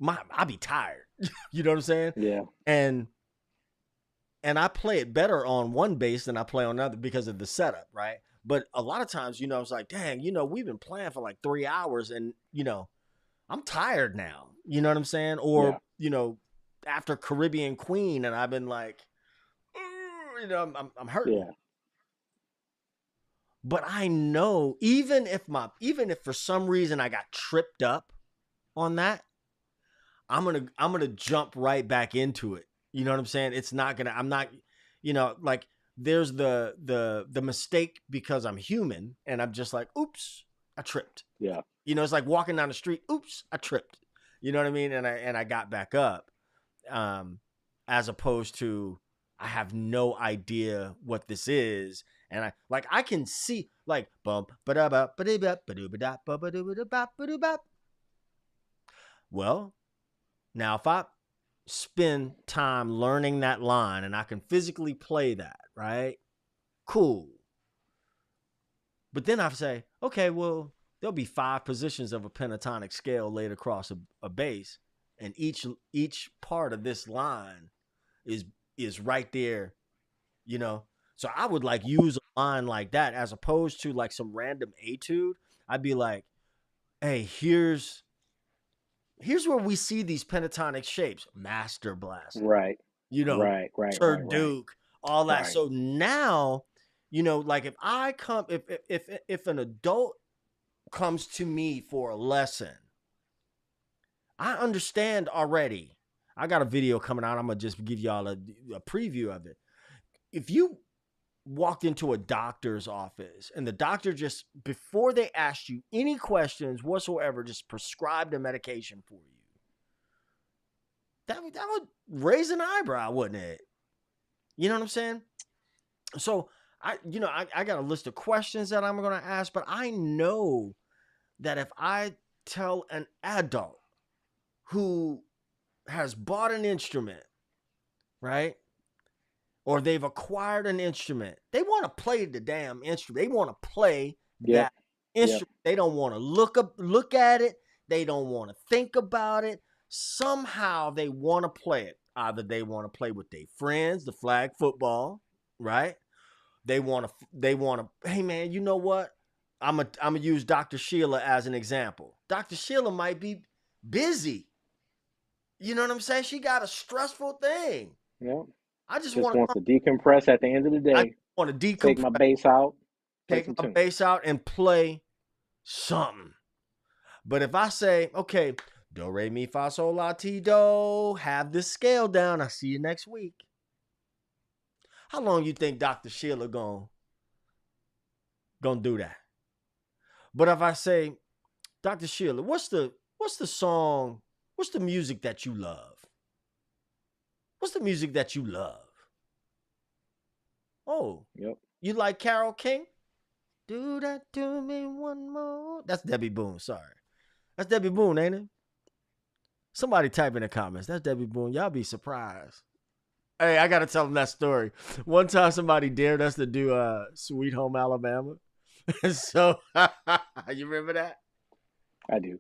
I'll be tired. You know what I'm saying? Yeah. And I play it better on one bass than I play on another because of the setup, right? But a lot of times, it's like, dang, we've been playing for like 3 hours, and I'm tired now. You know what I'm saying? Or after Caribbean Queen, and I've been like, I'm hurting. Yeah. But I know even if for some reason I got tripped up on that, I'm gonna jump right back into it. You know what I'm saying? It's not gonna. I'm not. Like there's the mistake because I'm human, and I'm just like, oops, I tripped. Yeah. It's like walking down the street. Oops, I tripped. You know what I mean? And I got back up. As opposed to I have no idea what this is, and I can see like bump ba ba ba ba ba ba ba. Well, now if I spend time learning that line and I can physically play that, right? Cool. But then I say, okay, well, there'll be 5 positions of a pentatonic scale laid across a bass, and each part of this line is right there, So I would like use a line like that as opposed to like some random etude. I'd be like, hey, here's where we see these pentatonic shapes. Master Blaster. Right. Right. Sir Duke, all that. Right. So now, like if I come if an adult comes to me for a lesson, I understand already. I got a video coming out. I'm gonna just give y'all a preview of it. If you walked into a doctor's office and the doctor just, before they asked you any questions whatsoever, just prescribed a medication for you, that would raise an eyebrow, wouldn't it? You know what I'm saying? So I got a list of questions that I'm going to ask, but I know that if I tell an adult who has bought an instrument, right? Or they've acquired an instrument, they want to play the damn instrument. They want to play that instrument. Yep. They don't want to look at it. They don't want to think about it. Somehow they want to play it. Either they want to play with their friends, the flag football, right? They want to, hey man, you know what? I'm gonna use Dr. Sheila as an example. Dr. Sheila might be busy. You know what I'm saying? She got a stressful thing. Yeah. I just want to decompress at the end of the day. I want to decompress. Take my bass out. Take my bass out and play something. But if I say, okay, do, re, mi, fa, sol, la, ti, do, have this scale down. I'll see you next week. How long you think Dr. Sheila gonna do that? But if I say, Dr. Sheila, what's the song? What's the music that you love? What's the music that you love? Oh, yep. You like Carole King? Do that to me one more. That's Debbie Boone. Sorry, that's Debbie Boone, ain't it? Somebody type in the comments. That's Debbie Boone. Y'all be surprised. Hey, I gotta tell them that story. One time, somebody dared us to do "Sweet Home Alabama." So, you remember that? I do.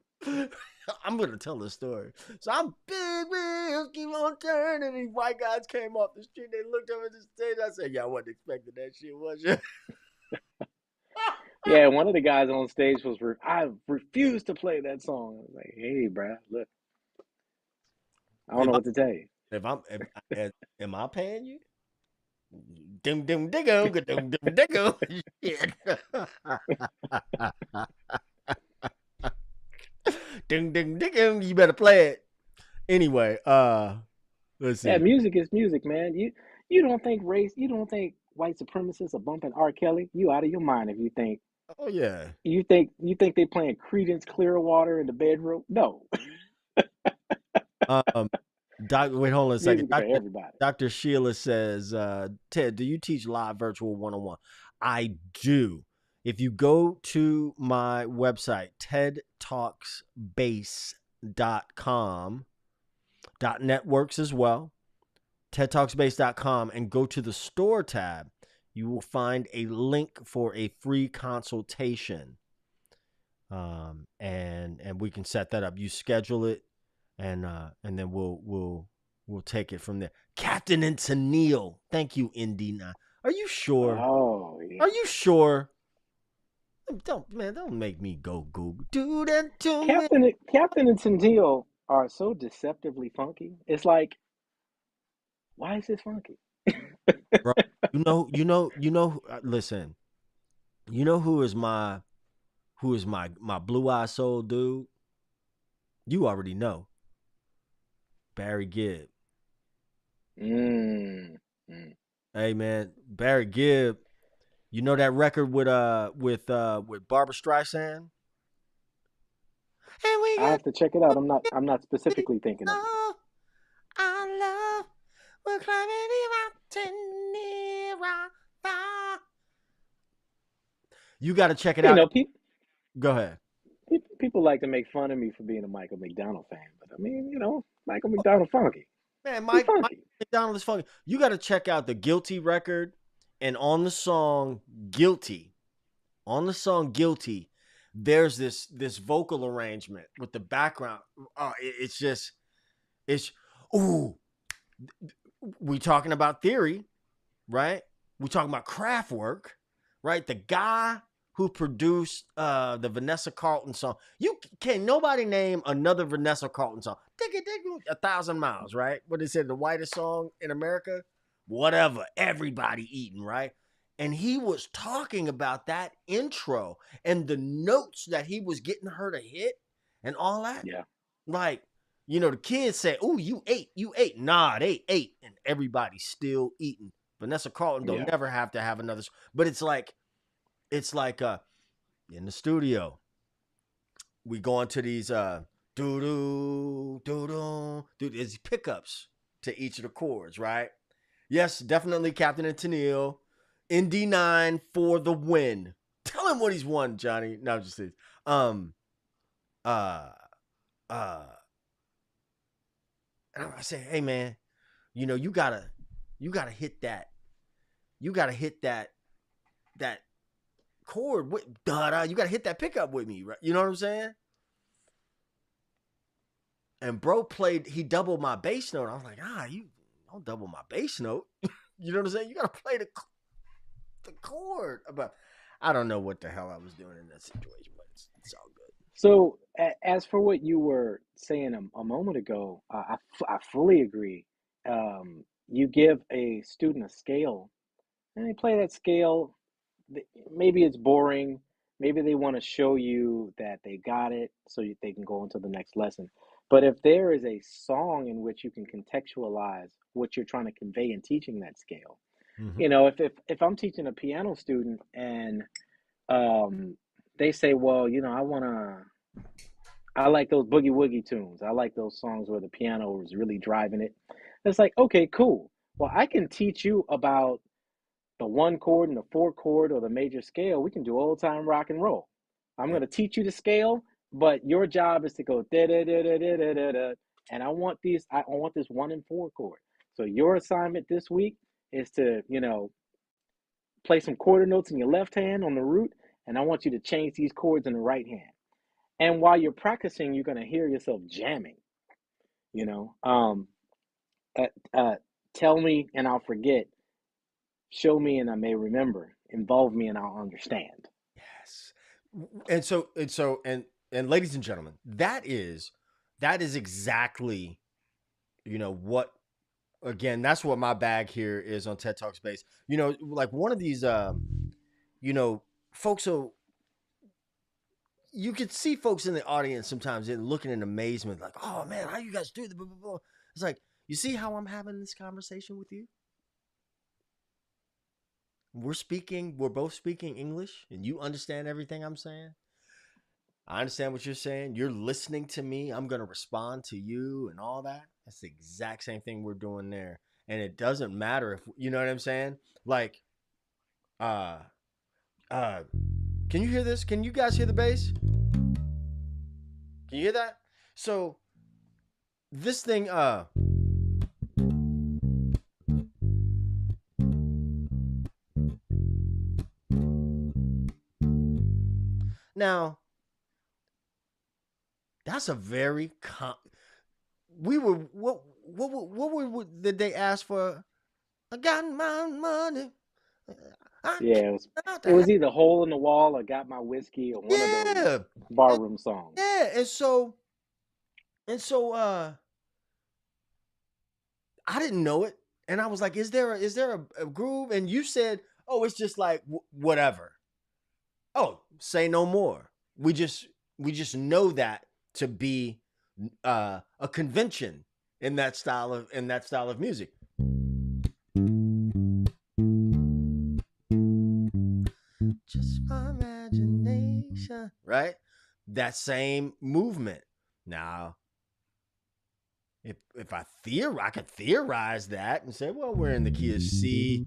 I'm gonna tell this story. So I'm big wheels keep on turning. These white guys came off the street. They looked over the stage. I said, "Y'all wasn't expecting that shit, was you?" Yeah, one of the guys on stage was, I refused to play that song. I was like, "Hey, bro, look, I don't know what to tell you. Am I paying you? Dim dim diggo, dim dim diggo. Shit. Ding ding ding, you better play it. Anyway, let's see. Yeah, music is music, man. You don't think white supremacists are bumping R. Kelly? You out of your mind if you think. Oh yeah. You think they playing Creedence Clearwater in the bedroom? No. Wait, hold on a second. Music for everybody. Dr. Sheila says, Ted, do you teach live virtual one-on-one? I do. If you go to my website, tedtalksbase.com, .net works as well, tedtalksbase.com, and go to the store tab, you will find a link for a free consultation. And we can set that up. You schedule it, and then we'll take it from there. Captain and Tennille, thank you, Indina. Are you sure? Oh, yeah. Are you sure? Don't make me go Google. Do that to me. Captain and Tennille are so deceptively funky. It's like, why is this funky? Bro, listen, you know who is my blue eye soul dude? You already know. Barry Gibb. Mm. Hey man, Barry Gibb. You know that record with Barbara Streisand? And we I got have to check it out. I'm not specifically thinking of it. our love. We're climbing the mountain near our fire. You got to check it You out. know, Go ahead. people like to make fun of me for being a Michael McDonald fan, but I mean, you know, Michael McDonald funky. Man, He's Mike funky. McDonald is funky. You got to check out the Guilty record, and on the song Guilty, there's this vocal arrangement with the background. It's ooh. We talking about theory, right? We talking about craft work, right? The guy who produced the Vanessa Carlton song. You can nobody name another Vanessa Carlton song. Dig 1,000 miles, right? What they said, the whitest song in America? Whatever. Everybody eating, right? And he was talking about that intro and the notes that he was getting her to hit and all that. Yeah. Like, you know, the kids say, "Ooh, you ate." Nah, they ate, and everybody's still eating. Vanessa Carlton don't never have to have another. But it's like in the studio, we go into these these pickups to each of the chords, right? Yes, definitely Captain and Tennille. ND9 for the win. Tell him what he's won, Johnny. No, just this. And I say, hey man, you know, you gotta hit that. You gotta hit that chord with you gotta hit that pickup with me, right? You know what I'm saying? And bro he doubled my bass note. I was like, you don't double my bass note. You know what I'm saying? You gotta play the chord. But I don't know what the hell I was doing in that situation, but it's all good. So, as for what you were saying a moment ago, I fully agree. You give a student a scale, and they play that scale. Maybe it's boring. Maybe they want to show you that they got it so they can go into the next lesson. But if there is a song in which you can contextualize what you're trying to convey in teaching that scale, you know, if I'm teaching a piano student and they say, well, you know, I like those boogie woogie tunes. I like those songs where the piano is really driving it. It's like, okay, cool. Well, I can teach you about the one chord and the four chord or the major scale. We can do old time rock and roll. I'm going to teach you the scale, but your job is to go da da da da da da da da. And I want this 1 and 4 chord. So your assignment this week is to, you know, play some quarter notes in your left hand on the root, and I want you to change these chords in the right hand. And while you're practicing, you're going to hear yourself jamming, you know. Uh, uh, Tell me and I'll forget. Show me and I may remember. Involve me and I'll understand. Yes. And ladies and gentlemen, that is exactly, you know, what, again, that's what my bag here is on TED Talk Space. You know, like one of these you know, folks will, you could see folks in the audience sometimes looking in amazement, like, oh man, how you guys do the blah, blah, blah. It's like, you see how I'm having this conversation with you? We're both speaking English and you understand everything I'm saying. I understand what you're saying. You're listening to me. I'm going to respond to you and all that. That's the exact same thing we're doing there. And it doesn't matter if, you know what I'm saying? Like, uh, uh, can you hear this? Can you guys hear the bass? Can you hear that? So this thing, now that's a very we were what did they ask for? I got my money. I Yeah, it can't. was either Hole in the Wall or Got My Whiskey or one of those Yeah. barroom songs. Yeah. And so I didn't know it. And I was like, is there a groove? And you said, oh, it's just like whatever. Oh, say no more. We just know that to be a convention in that style of music. Just my imagination, right? That same movement. Now, if I could theorize that and say, well, we're in the key of C.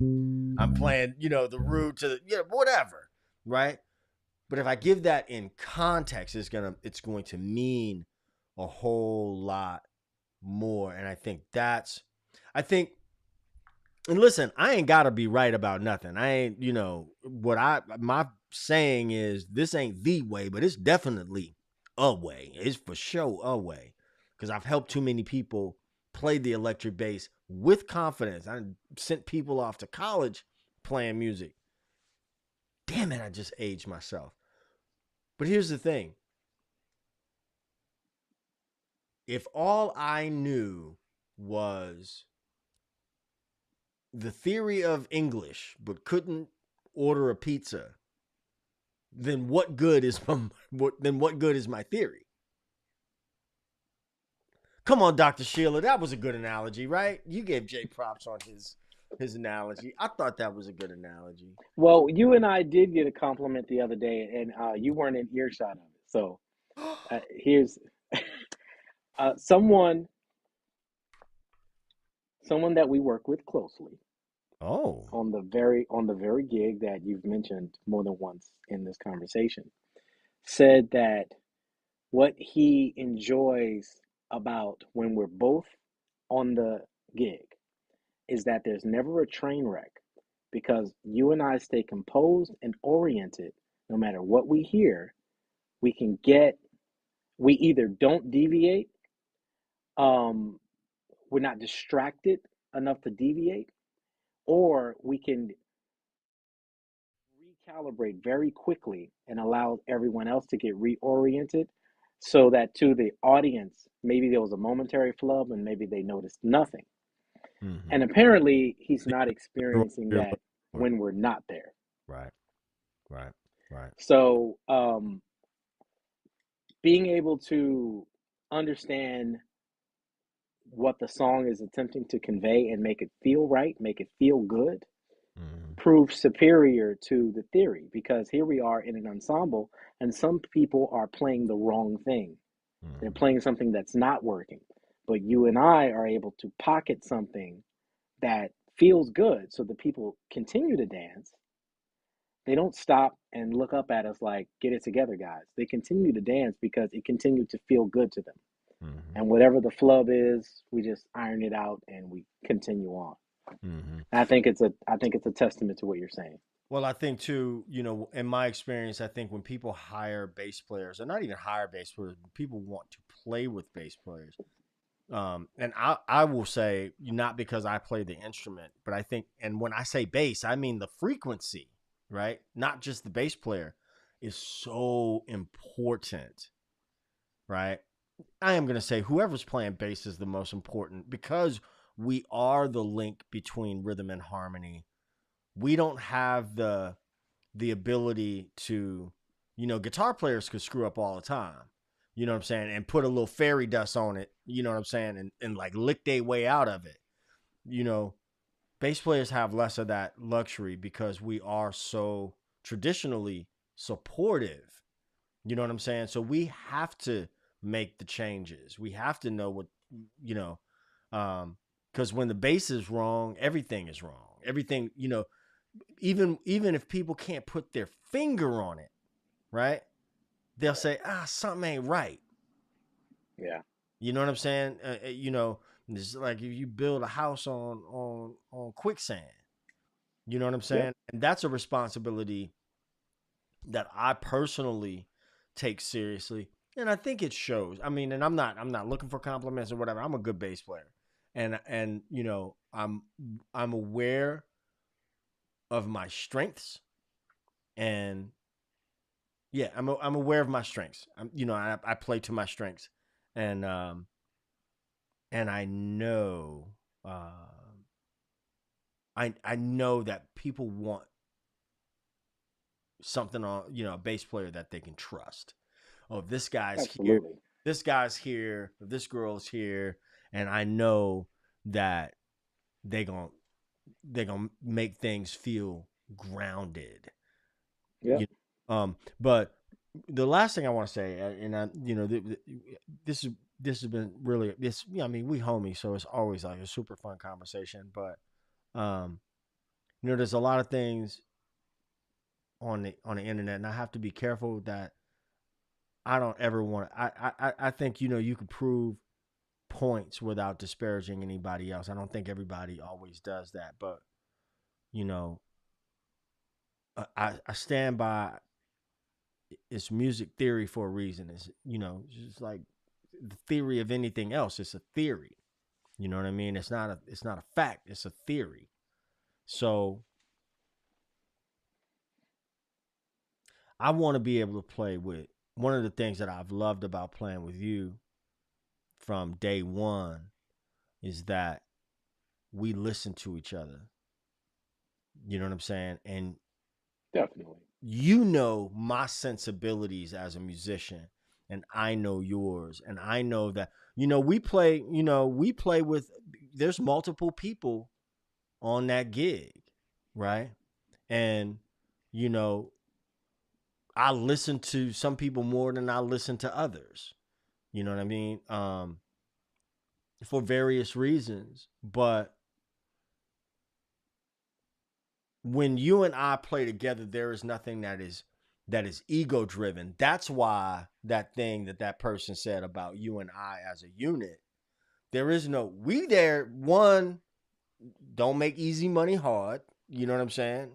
I'm playing, the root to the, whatever, right? But if I give that in context, it's going to mean a whole lot more. And I think and listen, I ain't gotta be right about nothing. I ain't, my saying is this ain't the way, but it's definitely a way. It's for sure a way. Because I've helped too many people play the electric bass with confidence. I sent people off to college playing music. Damn it, I just aged myself. But here's the thing. If all I knew was the theory of English, but couldn't order a pizza, then what good is my theory? Come on, Dr. Sheila, that was a good analogy, right? You gave Jay props on his analogy. I thought that was a good analogy. Well, you and I did get a compliment the other day, and you weren't in earshot of it. So here's someone that we work with closely. Oh. On the very gig that you've mentioned more than once in this conversation, said that what he enjoys about when we're both on the gig is that there's never a train wreck because you and I stay composed and oriented no matter what we hear. We either don't deviate, we're not distracted enough to deviate, or we can recalibrate very quickly and allow everyone else to get reoriented so that to the audience, maybe there was a momentary flub and maybe they noticed nothing. Mm-hmm. And apparently he's not experiencing that when we're not there. Right. So being able to understand what the song is attempting to convey and make it feel right, make it feel good, prove superior to the theory, because here we are in an ensemble and some people are playing the wrong thing. They're playing something that's not working, but you and I are able to pocket something that feels good so the people continue to dance. They don't stop and look up at us like, get it together, guys. They continue to dance because it continued to feel good to them. And whatever the flub is, we just iron it out and we continue on. I think it's a testament to what you're saying. Well, I think too, in my experience, I think when people hire bass players, or not even hire bass players, people want to play with bass players. And I will say, not because I play the instrument, but I think, and when I say bass, I mean the frequency, right? Not just the bass player is so important, right? I am going to say whoever's playing bass is the most important because we are the link between rhythm and harmony. We don't have the ability to, guitar players could screw up all the time. You know what I'm saying? And put a little fairy dust on it, you know what I'm saying? And like lick their way out of it. Bass players have less of that luxury because we are so traditionally supportive, You know what I'm saying? So we have to make the changes. We have to know what, you know, because when the base is wrong, everything is wrong. Everything, even if people can't put their finger on it, right? They'll say, something ain't right. Yeah. You know what I'm saying? It's like if you build a house on quicksand. You know what I'm Yep. saying? And that's a responsibility that I personally take seriously, and I think it shows. I mean, and I'm not looking for compliments or whatever. I'm a good bass player, and I'm aware of my strengths, and yeah, I'm aware of my strengths. I play to my strengths, and I know, I know that people want something on, a bass player that they can trust. Oh, this guy's here, Absolutely. this guy's here, this girl's here, and I know that they gon' they gonna make things feel grounded. Yep. But the last thing I want to say, and this is this has been really this. I mean, we homies, so it's always like a super fun conversation. But um, there's a lot of things on the internet, and I have to be careful that I don't ever want. I think you can prove points without disparaging anybody else. I don't think everybody always does that, but you know, I stand by it's music theory for a reason. It's just like the theory of anything else. It's a theory. You know what I mean? It's not a fact. It's a theory. So I want to be able to play with one of the things that I've loved about playing with you from day one is that we listen to each other. You know what I'm saying? And Definitely. my sensibilities as a musician, and I know yours, and I know that we play with there's multiple people on that gig, right? And you know I listen to some people more than I listen to others. You know what I mean? For various reasons, but when you and I play together, there is nothing that is ego driven. That's why that thing that person said about you and I as a unit, there is no we there. One, don't make easy money hard. You know what I'm saying?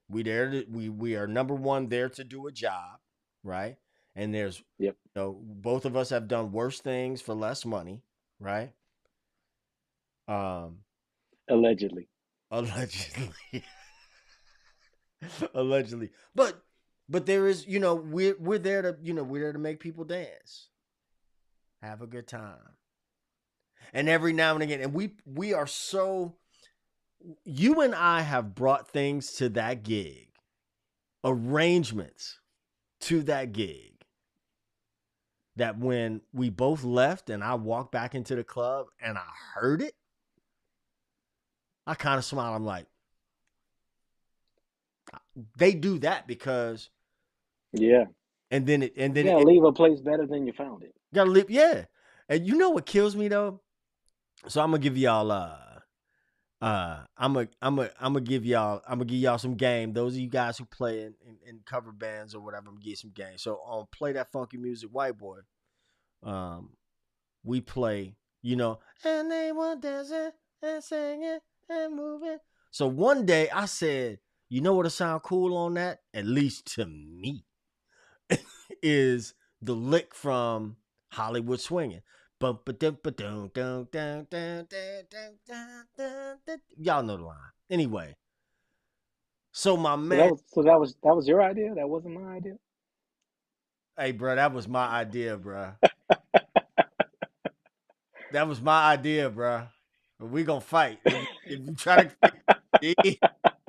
We are number one there to do a job, right? And there's Yep. both of us have done worse things for less money, right? Um, Allegedly. allegedly. Allegedly. But there is, we're there to, we're there to make people dance. Have a good time. And every now and again, and we are so you and I have brought things to that gig, arrangements to that gig that when we both left and I walked back into the club and I heard it, I kind of smiled. I'm like, they do that because Yeah. and then it and You then gotta it leave a place better than you found it. gotta live, yeah. And you know what kills me though? So I'm gonna give y'all I'm gonna give y'all some game. Those of you guys who play in cover bands or whatever, I'm gonna give you some game. So on Play That Funky Music, White Boy, um, we play, and they were dancing and singing and moving. So one day I said, you know what'll sound cool on that? At least to me, is the lick from Hollywood Swinging. Y'all know the line. Anyway, so my So that man, was so that was your idea. That wasn't my idea. hey, bro, that was my idea, bro. That was my idea, bro. We gonna fight if you try to.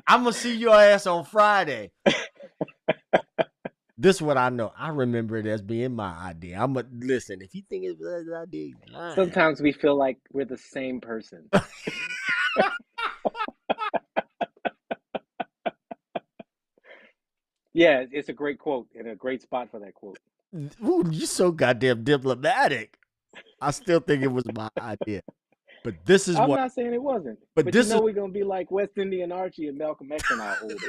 I'm gonna see your ass on Friday. This is what I know. I remember it as being my idea. I'm gonna listen. If you think it's an idea, you lying. Sometimes we feel like we're the same person. Yeah, it's a great quote and a great spot for that quote. Ooh, you so goddamn diplomatic. I still think it was my idea. But this is I'm what. not saying it wasn't, But but you this is. know we're gonna be like West Indian Archie and Malcolm X in our old age.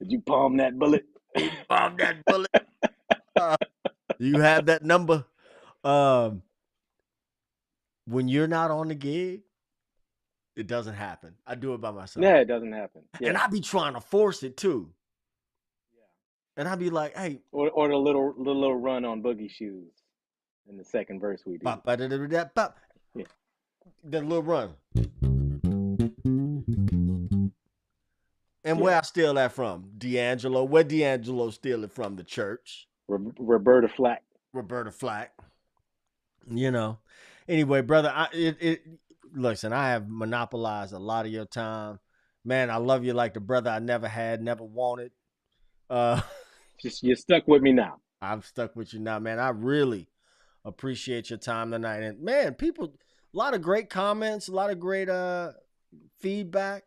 Did you palm that bullet? You bombed that bullet. You have that number. Um, when you're not on the gig, it doesn't happen. I do it by myself. Yeah, it doesn't happen. Yeah. And I be trying to force it too. Yeah. And I be like, hey, Or the little run on Boogie Shoes in the second verse we do. bop, ba, da, da, da, bop. Yeah. That little run. And where I steal that from? D'Angelo. Where D'Angelo steal it from? The church. Roberta Flack. Roberta Flack. You know. Anyway, brother, listen, I have monopolized a lot of your time. Man, I love you like the brother I never had, never wanted. Just you're stuck with me now. I'm stuck with you now, man. I really appreciate your time tonight. And man, people, a lot of great comments, a lot of great feedback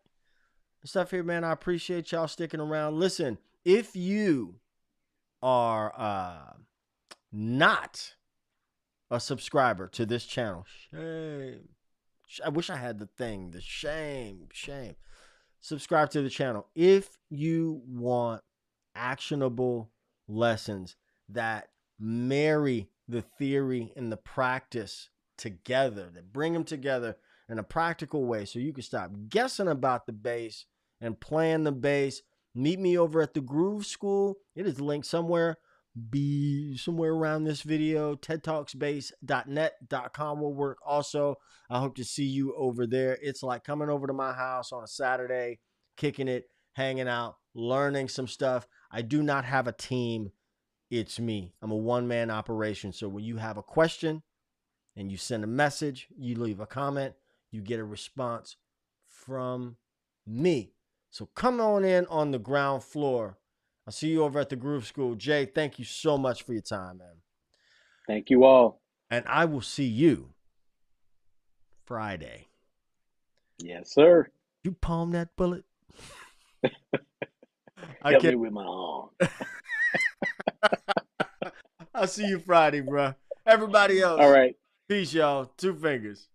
and stuff here, man. I appreciate y'all sticking around. Listen, if you are not a subscriber to this channel, shame. I wish I had the thing, the shame. Subscribe to the channel. If you want actionable lessons that marry the theory and the practice together, that bring them together in a practical way so you can stop guessing about the bass and playing the bass, meet me over at the Groove School. It is linked somewhere. Be somewhere around this video. tedtalksbass.net.com will work also. I hope to see you over there. It's like coming over to my house on a Saturday, kicking it, hanging out, learning some stuff. I do not have a team. It's me. I'm a one-man operation. So when you have a question and you send a message, you leave a comment, you get a response from me. So come on in on the ground floor. I'll see you over at the Groove School. Jay, thank you so much for your time, man. Thank you all. And I will see you Friday. Yes, sir. You palm that bullet? Help me with my arm. I'll see you Friday, bro. Everybody else. All right. Peace, y'all. 2 fingers.